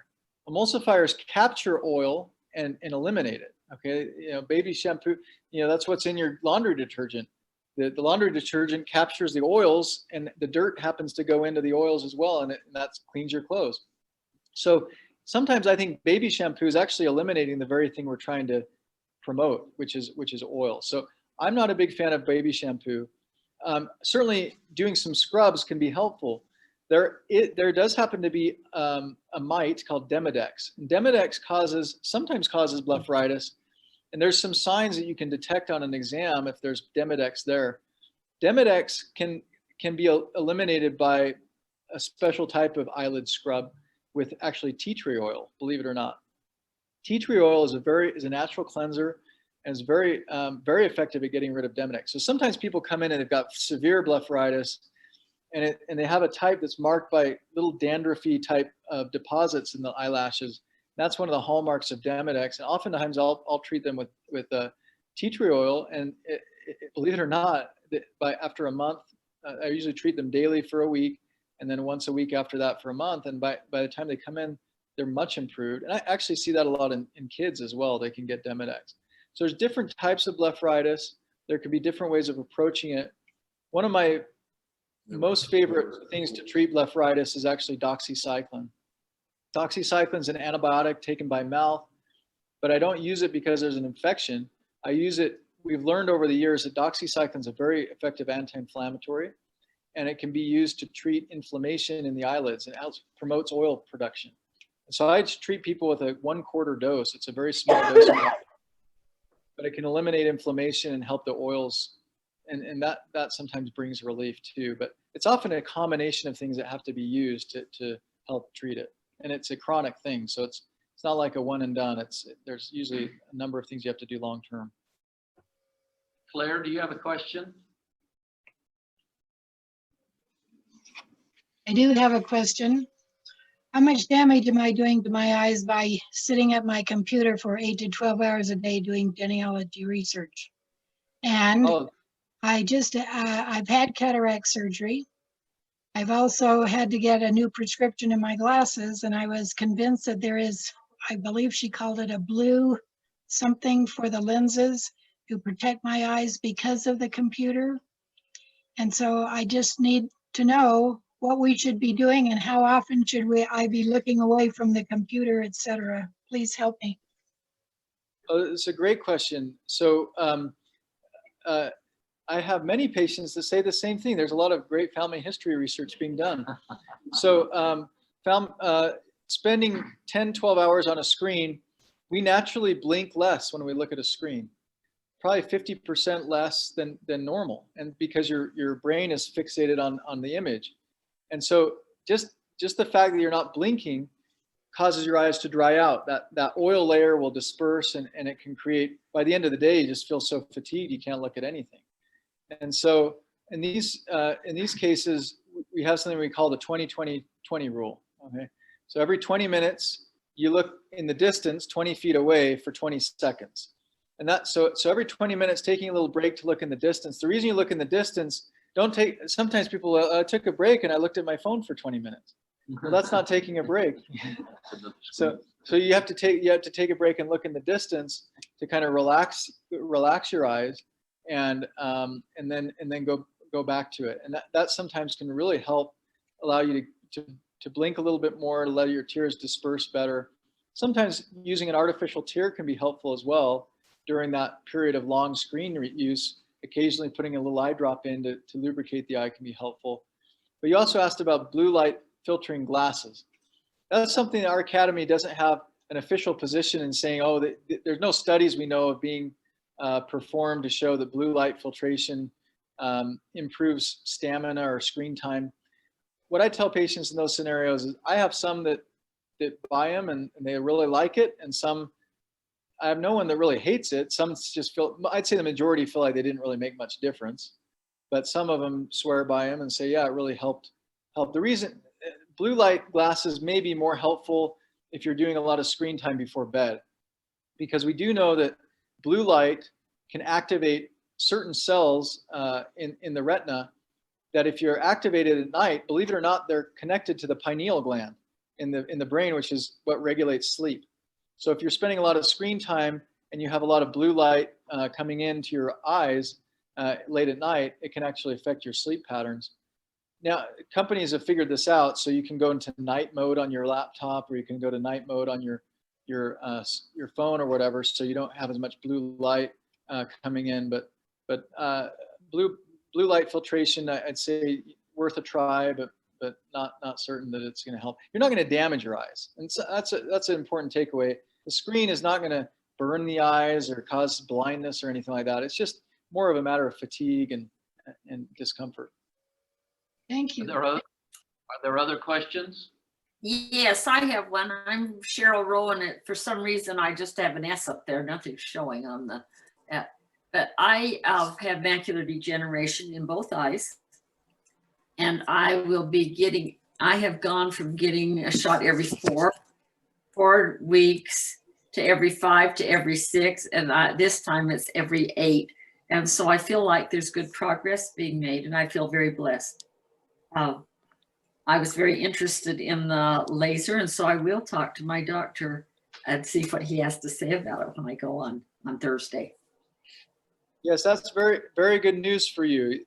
Emulsifiers capture oil and eliminate it. Okay, baby shampoo, that's what's in your laundry detergent. The laundry detergent captures the oils, and the dirt happens to go into the oils as well, and that cleans your clothes. So sometimes I think baby shampoo is actually eliminating the very thing we're trying to promote, which is oil. So I'm not a big fan of baby shampoo. Certainly doing some scrubs can be helpful. There does happen to be a mite called Demodex. And Demodex sometimes causes blepharitis, and there's some signs that you can detect on an exam if there's Demodex there. Demodex can be eliminated by a special type of eyelid scrub with actually tea tree oil, believe it or not. Tea tree oil is a natural cleanser and is very effective at getting rid of Demodex. So sometimes people come in and they've got severe blepharitis, and they have a type that's marked by little dandruffy type of deposits in the eyelashes. That's one of the hallmarks of Demodex, and oftentimes I'll treat them with tea tree oil, and believe it or not, after a month, I usually treat them daily for a week, and then once a week after that for a month, and by the time they come in, they're much improved. And I actually see that a lot in kids as well. They can get Demodex. So there's different types of blepharitis. There could be different ways of approaching it. One of my most favorite things to treat blepharitis is actually doxycycline. Doxycycline is an antibiotic taken by mouth, but I don't use it because there's an infection. I use it, we've learned over the years that doxycycline is a very effective anti-inflammatory, and it can be used to treat inflammation in the eyelids, and promotes oil production. And so I treat people with a 1/4 dose. It's a very small dose, but it can eliminate inflammation and help the oils, and that sometimes brings relief too. But it's often a combination of things that have to be used to help treat it. And it's a chronic thing, so it's not like a one and done. There's usually a number of things you have to do long term. Claire, do you have a question? I do have a question. How much damage am I doing to my eyes by sitting at my computer for 8 to 12 hours a day doing genealogy research? And I've had cataract surgery. I've also had to get a new prescription in my glasses, and I was convinced that there is, I believe she called it a blue something for the lenses to protect my eyes because of the computer. And so I just need to know what we should be doing and how often should I be looking away from the computer, etc. Please help me. Oh, it's a great question. So I have many patients that say the same thing. There's a lot of great family history research being done. So spending 10, 12 hours on a screen, we naturally blink less when we look at a screen, probably 50% less than normal. And because your brain is fixated on the image. And so just the fact that you're not blinking causes your eyes to dry out. That oil layer will disperse, and it can create, by the end of the day, you just feel so fatigued you can't look at anything. And so in these cases, we have something we call the 20-20-20 rule. Okay, so every 20 minutes, you look in the distance 20 feet away for 20 seconds. And so every 20 minutes, taking a little break to look in the distance. The reason you look in the distance, sometimes people took a break and I looked at my phone for 20 minutes. Well, that's not taking a break. So you have to take a break and look in the distance to kind of relax your eyes, and then go back to it. And that sometimes can really help allow you to blink a little bit more, to let your tears disperse better. Sometimes using an artificial tear can be helpful as well during that period of long screen use. Occasionally putting a little eye drop in to lubricate the eye can be helpful. But you also asked about blue light filtering glasses. That's something that our academy doesn't have an official position in saying, oh, there's no studies we know of being performed to show that blue light filtration improves stamina or screen time. What I tell patients in those scenarios is I have some that buy them and they really like it, and some I have no one that really hates it. Some just feel, I'd say the majority feel like they didn't really make much difference, but some of them swear by them and say, yeah, it really helped. The reason blue light glasses may be more helpful if you're doing a lot of screen time before bed, because we do know that blue light can activate certain cells in the retina that if you're activated at night, believe it or not, they're connected to the pineal gland in the brain, which is what regulates sleep. So if you're spending a lot of screen time and you have a lot of blue light coming into your eyes late at night, it can actually affect your sleep patterns. Now, companies have figured this out, so you can go into night mode on your laptop, or you can go to night mode on your phone or whatever, so you don't have as much blue light coming in. But blue light filtration, I'd say worth a try, but not certain that it's going to help. You're not going to damage your eyes, and so that's an important takeaway. The screen is not going to burn the eyes or cause blindness or anything like that. It's just more of a matter of fatigue and discomfort. Thank you. Are there other questions? Yes, I have one. I'm Cheryl Rowan. For some reason, I just have an S up there. Nothing's showing on the, but I have macular degeneration in both eyes. And I have gone from getting a shot every 4 weeks to every 5 to every 6. And this time it's every 8. And so I feel like there's good progress being made, and I feel very blessed. I was very interested in the laser, and so I will talk to my doctor and see what he has to say about it when I go on Thursday. Yes, that's very, very good news for you.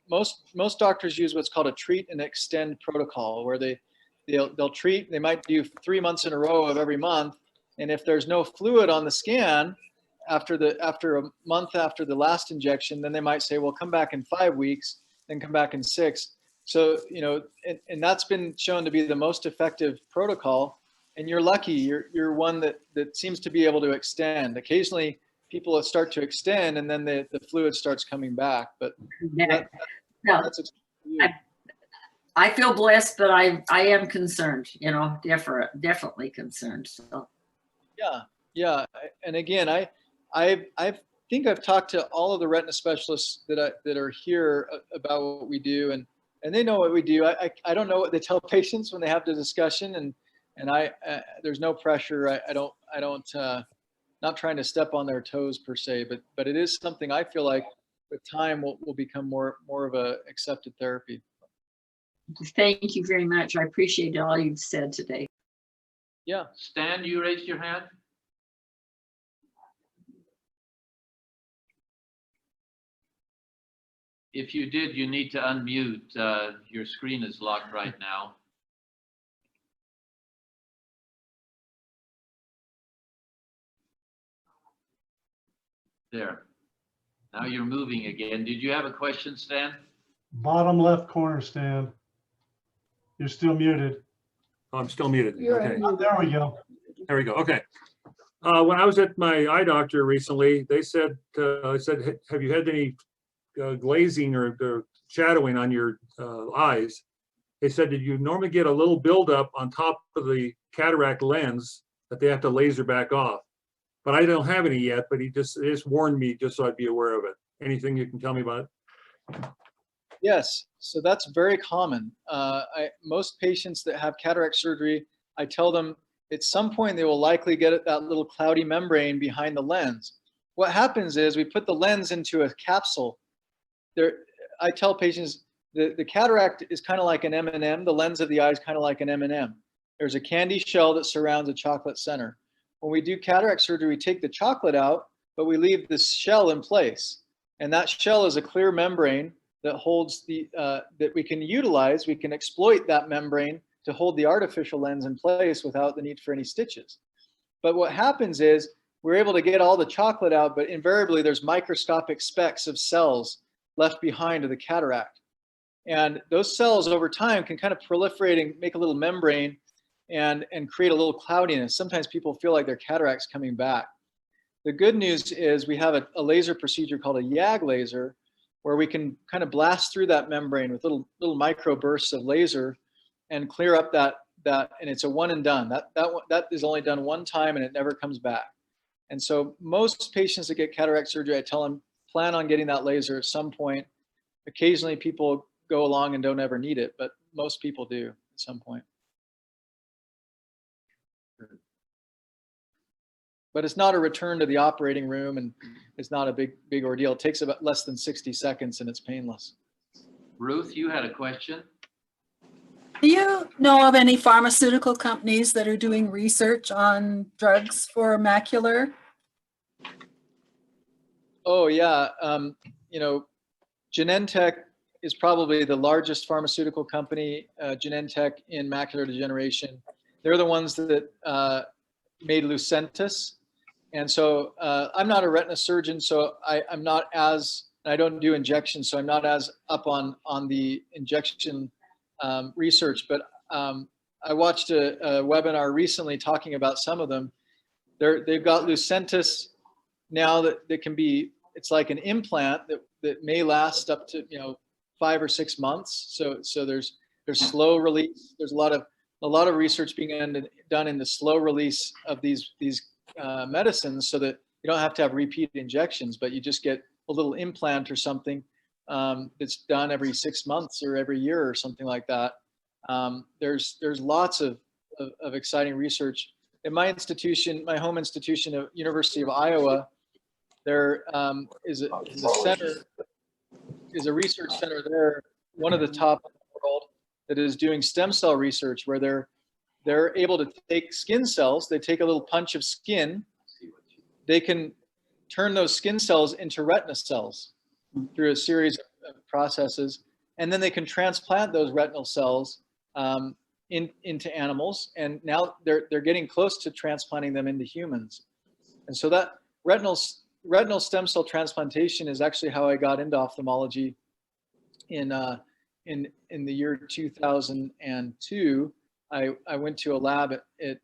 Most doctors use what's called a treat and extend protocol, where they'll treat. They might do 3 months in a row of every month, and if there's no fluid on the scan after a month after the last injection, then they might say, well, come back in 5 weeks, then come back in 6. So, and that's been shown to be the most effective protocol. And you're lucky, you're one that seems to be able to extend. Occasionally people start to extend and then the fluid starts coming back, but I feel blessed, but I am concerned, definitely concerned. So. Yeah. And again, I think I've talked to all of the retina specialists that are here about what we do, and they know what we do. I don't know what they tell patients when they have the discussion, and there's no pressure. I don't not trying to step on their toes per se, but it is something I feel like with time will become more of a accepted therapy. Thank you very much. I appreciate all you've said today. Yeah. Stan, you raised your hand? If you did, you need to unmute. Your screen is locked right now. There. Now you're moving again. Did you have a question, Stan? Bottom left corner, Stan. You're still muted. Oh, I'm still muted. Okay. Oh, there we go. There we go. Okay. When I was at my eye doctor recently, they said, have you had any glazing or shadowing on your eyes? They said, did you normally get a little buildup on top of the cataract lens that they have to laser back off? But I don't have any yet, but he just warned me just so I'd be aware of it. Anything you can tell me about it? Yes, so that's very common. Most patients that have cataract surgery, I tell them at some point they will likely get at that little cloudy membrane behind the lens. What happens is we put the lens into a capsule. I tell patients the cataract is kind of like an M&M. The lens of the eye is kind of like an M&M. There's a candy shell that surrounds a chocolate center. When we do cataract surgery, we take the chocolate out, but we leave this shell in place. And that shell is a clear membrane that holds that we can utilize. We can exploit that membrane to hold the artificial lens in place without the need for any stitches. But what happens is we're able to get all the chocolate out, but invariably there's microscopic specks of cells left behind of the cataract. And those cells over time can kind of proliferate and make a little membrane and create a little cloudiness. Sometimes people feel like their cataract's coming back. The good news is we have a laser procedure called a YAG laser, where we can kind of blast through that membrane with little micro bursts of laser and clear up that, and it's a one and done. That is only done one time and it never comes back. And so most patients that get cataract surgery, I tell them, plan on getting that laser at some point. Occasionally people go along and don't ever need it, but most people do at some point. But it's not a return to the operating room, and it's not a big ordeal. It takes about less than 60 seconds and it's painless. Ruth, you had a question? Do you know of any pharmaceutical companies that are doing research on drugs for macular? Oh yeah, you know, Genentech is probably the largest pharmaceutical company, Genentech in macular degeneration. They're the ones that made Lucentis. And so I'm not a retina surgeon, so I'm not as, I don't do injections, so I'm not as up on the injection research, but I watched a webinar recently talking about some of them. They've got Lucentis now that can be, it's like an implant that may last up to 5 or 6 months. So there's slow release. There's a lot of research being done in the slow release of these medicines, so that you don't have to have repeat injections, but you just get a little implant or something that's done every 6 months or every year or something like that. There's lots of exciting research. In my institution, my home institution of University of Iowa, there is a research center there, one of the top in the world, that is doing stem cell research, where they're able to take skin cells. They take a little punch of skin. They can turn those skin cells into retina cells through a series of processes, and then they can transplant those retinal cells into animals. And now they're getting close to transplanting them into humans. And so that retinal stem cell transplantation is actually how I got into ophthalmology in the year 2002. I went to a lab at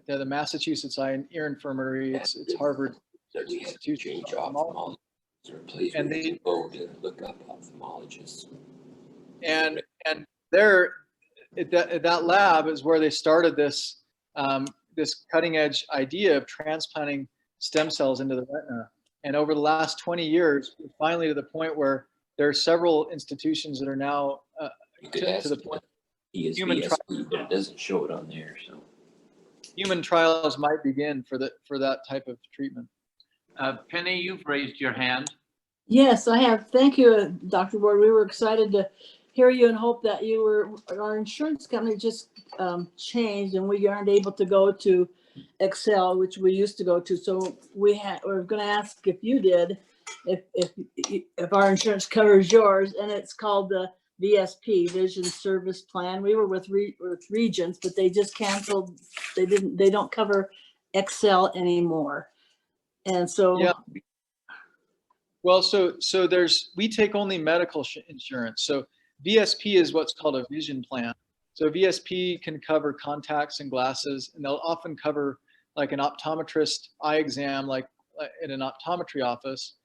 the Massachusetts Eye Ear Infirmary. It's Harvard Institution of Ophthalmology. And they go to look up ophthalmologists. And there at that lab is where they started this this cutting edge idea of transplanting stem cells into the retina. And over the last 20 years, we're finally to the point where there are several institutions that are now to the point. Human trials, but it doesn't show it on there. So human trials might begin for that type of treatment. Penny, you've raised your hand. Yes, I have. Thank you, Dr. Ward. We were excited to hear you and hope that our insurance company just changed and we aren't able to go to Excel, which we used to go to. So we're going to ask if you did, if our insurance covers yours, and it's called the VSP, Vision Service Plan. We were with Regents, but they just canceled. They don't cover Excel anymore. And so yeah. Well, so we take only medical insurance. So VSP is what's called a vision plan. So VSP can cover contacts and glasses, and they'll often cover like an optometrist eye exam, like in an optometry office.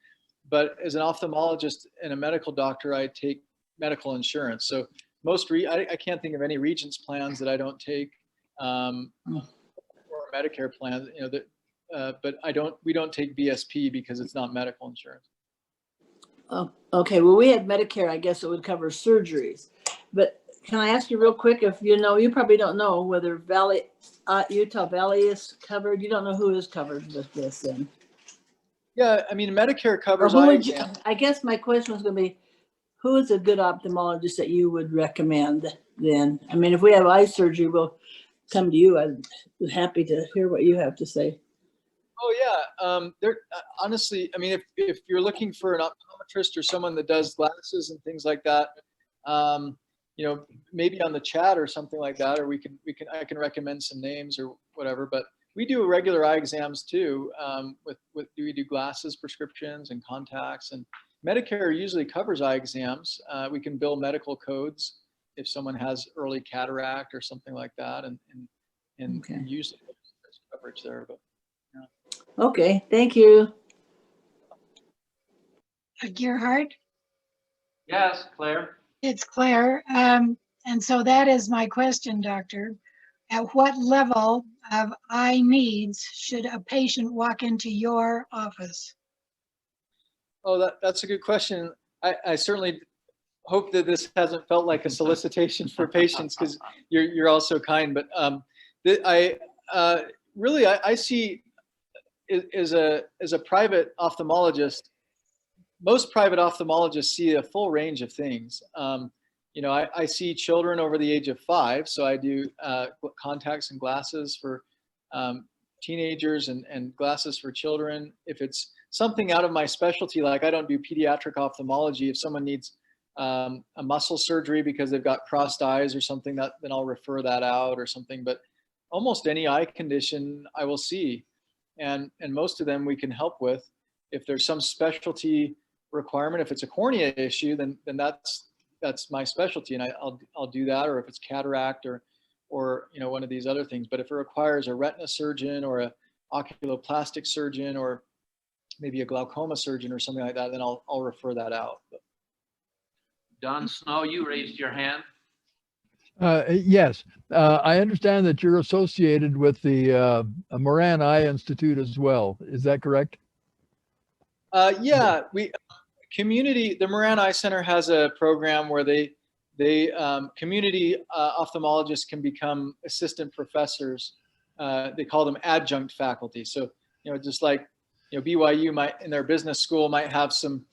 But as an ophthalmologist and a medical doctor, I take medical insurance. So I can't think of any Regents plans that I don't take, or Medicare plans, but we don't take VSP because it's not medical insurance. Okay, well, we had Medicare. I guess it would cover surgeries. But can I ask you real quick, if you probably don't know whether Utah Valley is covered. You don't know who is covered with this then? Yeah, I mean, Medicare covers eye exams. I guess my question was going to be, who is a good ophthalmologist that you would recommend then? I mean, if we have eye surgery, we'll come to you. I'd be happy to hear what you have to say. Oh yeah, honestly, I mean, if you're looking for an optometrist or someone that does glasses and things like that, maybe on the chat or something like that, or I can recommend some names or whatever. But we do regular eye exams too. We do glasses, prescriptions, and contacts. And Medicare usually covers eye exams. We can bill medical codes if someone has early cataract or something like that, and okay. Usually there's coverage there. But okay, thank you. Gerhard? Yes, Claire. It's Claire. And so that is my question, Doctor. at what level of eye needs should a patient walk into your office? Oh, that's a good question. I certainly hope that this hasn't felt like a solicitation for patients, because you're all so kind. But I see as a private ophthalmologist, most private ophthalmologists see a full range of things. You know, I see children over the age of 5, so I do contacts and glasses for teenagers and glasses for children. If it's something out of my specialty, like I don't do pediatric ophthalmology, if someone needs a muscle surgery because they've got crossed eyes or something, then I'll refer that out or something. But almost any eye condition I will see, and most of them we can help with. If there's some specialty requirement, if it's a cornea issue, then that's my specialty, and I'll do that. Or if it's cataract or you know, one of these other things. But if it requires a retina surgeon or a oculoplastic surgeon or maybe a glaucoma surgeon or something like that, then I'll refer that out. Don Snow, you raised your hand. Yes, I understand that you're associated with the Moran Eye Institute as well. Is that correct? Yeah, the Moran Eye Center has a program where community ophthalmologists can become assistant professors. They call them adjunct faculty. So, you know, just like, you know, BYU might, in their business school, might have some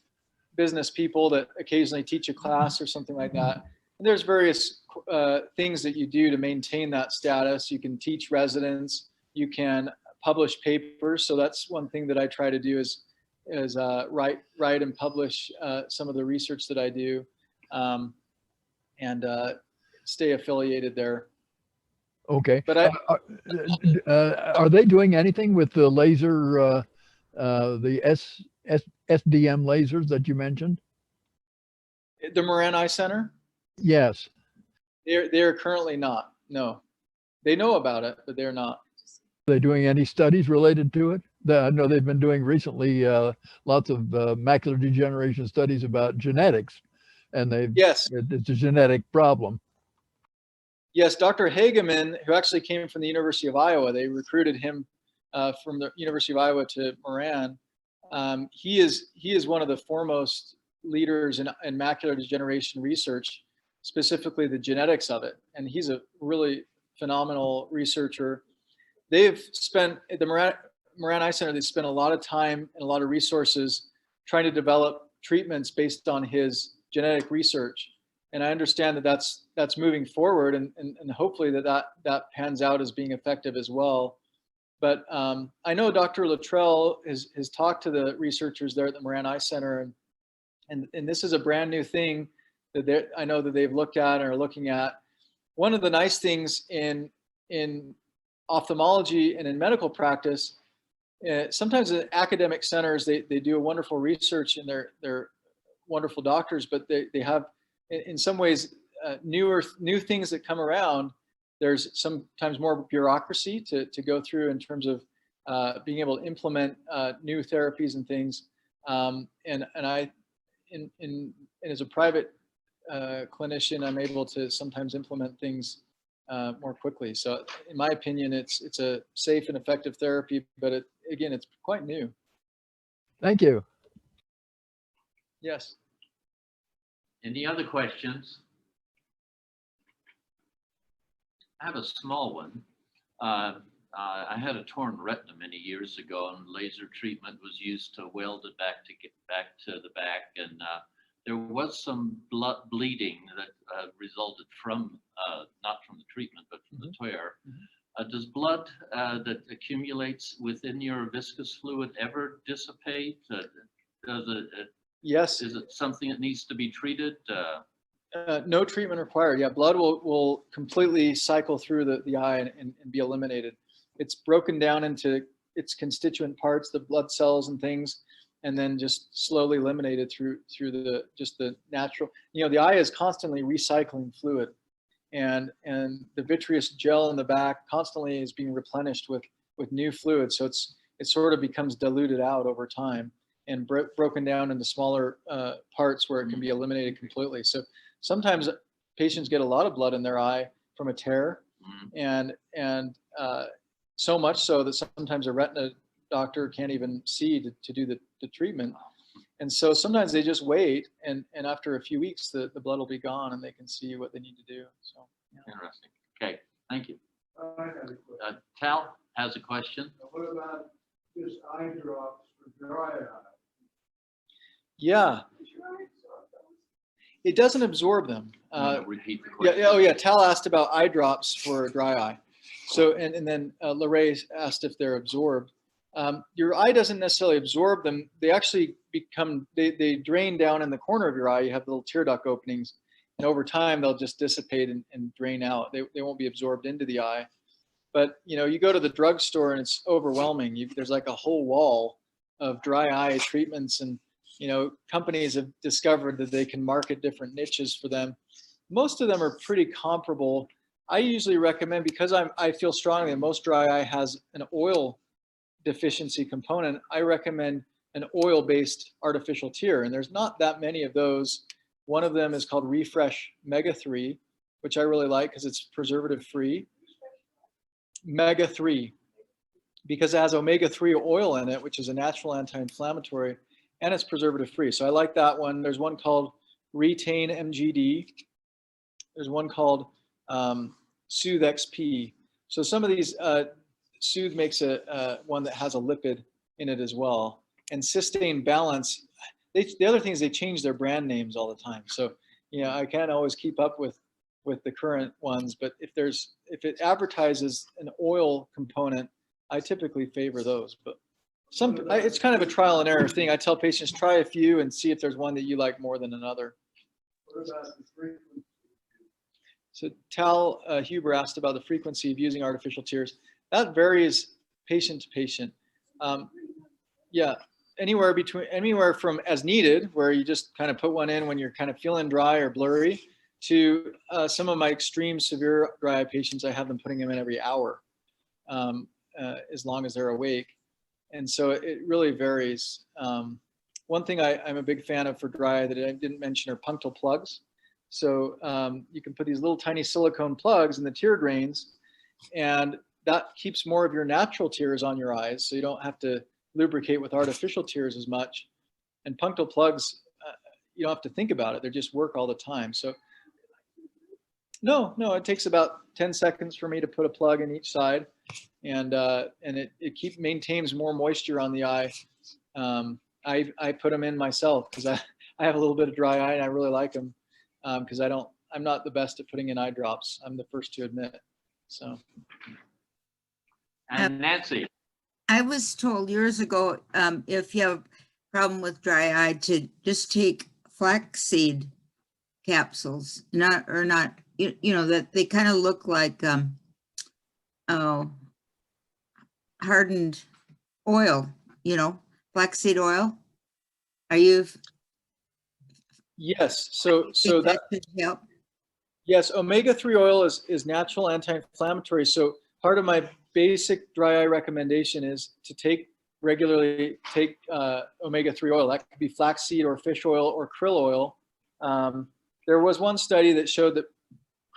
business people that occasionally teach a class or something like that. And there's various things that you do to maintain that status. You can teach residents, you can publish papers. So that's one thing that I try to do is write and publish some of the research that I do, and stay affiliated there. Okay. But are they doing anything with the laser, the SDM lasers that you mentioned? The Moran Eye Center? Yes. They're currently not. No, they know about it, but they're not. Are they doing any studies related to it? I know they've been doing recently lots of macular degeneration studies about genetics, and it's a genetic problem. Yes, Dr. Hageman, who actually came from the University of Iowa, they recruited him from the University of Iowa to Moran. He is one of the foremost leaders in macular degeneration research, specifically the genetics of it, and he's a really phenomenal researcher. They've spent at the Moran Eye Center, they spent a lot of time and a lot of resources trying to develop treatments based on his genetic research. And I understand that that's moving forward, and hopefully that pans out as being effective as well. But I know Dr. Luttrell has talked to the researchers there at the Moran Eye Center, and this is a brand new thing that I know that they've looked at and are looking at. One of the nice things in ophthalmology and in medical practice, sometimes in academic centers, they do a wonderful research and they're wonderful doctors, but they have, in some ways, new things that come around. There's sometimes more bureaucracy to go through in terms of being able to implement new therapies and things. And as a private clinician, I'm able to sometimes implement things more quickly. So in my opinion, it's a safe and effective therapy, but again, it's quite new. Thank you. Yes. Any other questions? I have a small one. I had a torn retina many years ago, and laser treatment was used to weld it back to get back to the back. And there was some bleeding that resulted from, not from the treatment, but from the tear. Does blood that accumulates within your viscous fluid ever dissipate? Does it? Yes. Is it something that needs to be treated? No treatment required. Yeah, blood will completely cycle through the eye and be eliminated. It's broken down into its constituent parts, the blood cells and things, and then just slowly eliminated through the natural. You know, the eye is constantly recycling fluid, and the vitreous gel in the back constantly is being replenished with new fluid. So it sort of becomes diluted out over time and broken down into smaller parts where it can be eliminated completely. So sometimes patients get a lot of blood in their eye from a tear, and so much so that sometimes a retina doctor can't even see to do the treatment. And so sometimes they just wait, and after a few weeks, the blood will be gone, and they can see what they need to do. So yeah. Interesting. Okay, thank you. Tal has a question. What about just eye drops for dry eye? Yeah. It doesn't absorb them. Repeat the question. Yeah. Oh, yeah. Tal asked about eye drops for dry eye. So, and then Lorraine asked if they're absorbed. Your eye doesn't necessarily absorb them. They actually become, they drain down in the corner of your eye. You have little tear duct openings, and over time they'll just dissipate and drain out. They won't be absorbed into the eye. But you go to the drugstore and it's overwhelming. There's like a whole wall of dry eye treatments, and companies have discovered that they can market different niches for them. Most of them are pretty comparable. I usually recommend, because I feel strongly that most dry eye has an oil deficiency component, I recommend an oil-based artificial tear, and there's not that many of those. One of them is called Refresh Mega 3, which I really like because it's preservative-free. Mega 3, because it has omega-3 oil in it, which is a natural anti-inflammatory, and it's preservative-free. So I like that one. There's one called Retain MGD. There's one called Soothe XP. So some of these, Soothe makes one that has a lipid in it as well. And Sustain Balance, the other thing is they change their brand names all the time. So, I can't always keep up with the current ones, but if it advertises an oil component, I typically favor those. But it's kind of a trial and error thing. I tell patients, try a few and see if there's one that you like more than another. What about the frequency? So Tal Huber asked about the frequency of using artificial tears. That varies patient to patient. Yeah, anywhere from as needed, where you just kind of put one in when you're kind of feeling dry or blurry, to some of my extreme severe dry eye patients, I have them putting them in every hour, as long as they're awake. And so it really varies. One thing I'm a big fan of for dry eye that I didn't mention are punctal plugs. So you can put these little tiny silicone plugs in the tear drains, and that keeps more of your natural tears on your eyes, so you don't have to lubricate with artificial tears as much. And punctal plugs, you don't have to think about it. They just work all the time. So no, it takes about 10 seconds for me to put a plug in each side, and it maintains more moisture on the eye. I put them in myself because I have a little bit of dry eye and I really like them, because I'm not the best at putting in eye drops. I'm the first to admit. So. And Nancy. I was told years ago, if you have a problem with dry eye, to just take flaxseed capsules, that they kind of look like hardened oil, flaxseed oil. Are you? Yes. So that could help. Yes, omega-3 oil is natural anti-inflammatory. So part of my basic dry eye recommendation is to regularly take omega-3 oil. That could be flaxseed or fish oil or krill oil. There was one study that showed that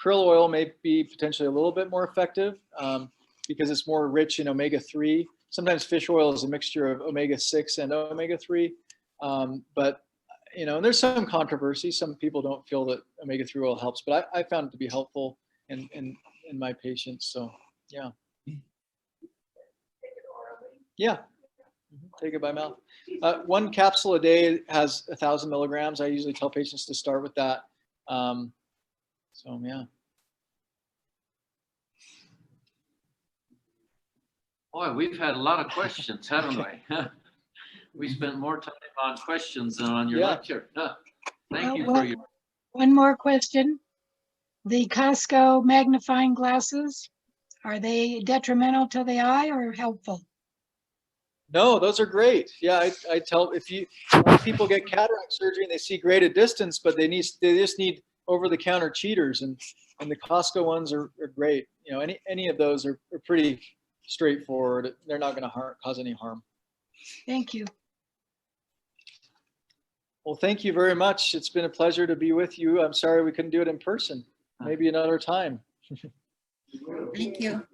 krill oil may be potentially a little bit more effective because it's more rich in omega-3. Sometimes fish oil is a mixture of omega-6 and omega-3, but and there's some controversy. Some people don't feel that omega-3 oil helps, but I found it to be helpful in my patients. So yeah. Yeah, take it by mouth. One capsule a day has 1,000 milligrams. I usually tell patients to start with that. So yeah. Boy, we've had a lot of questions, haven't we? We spent more time on questions than on your lecture. Thank you for your. One more question. The Costco magnifying glasses, are they detrimental to the eye or helpful? No, those are great. Yeah, I tell a lot of people get cataract surgery and they see great at distance, but they just need over-the-counter cheaters, and the Costco ones are great. Any of those are pretty straightforward. They're not going to cause any harm. Thank you. Well, thank you very much. It's been a pleasure to be with you. I'm sorry we couldn't do it in person. Maybe another time. Thank you.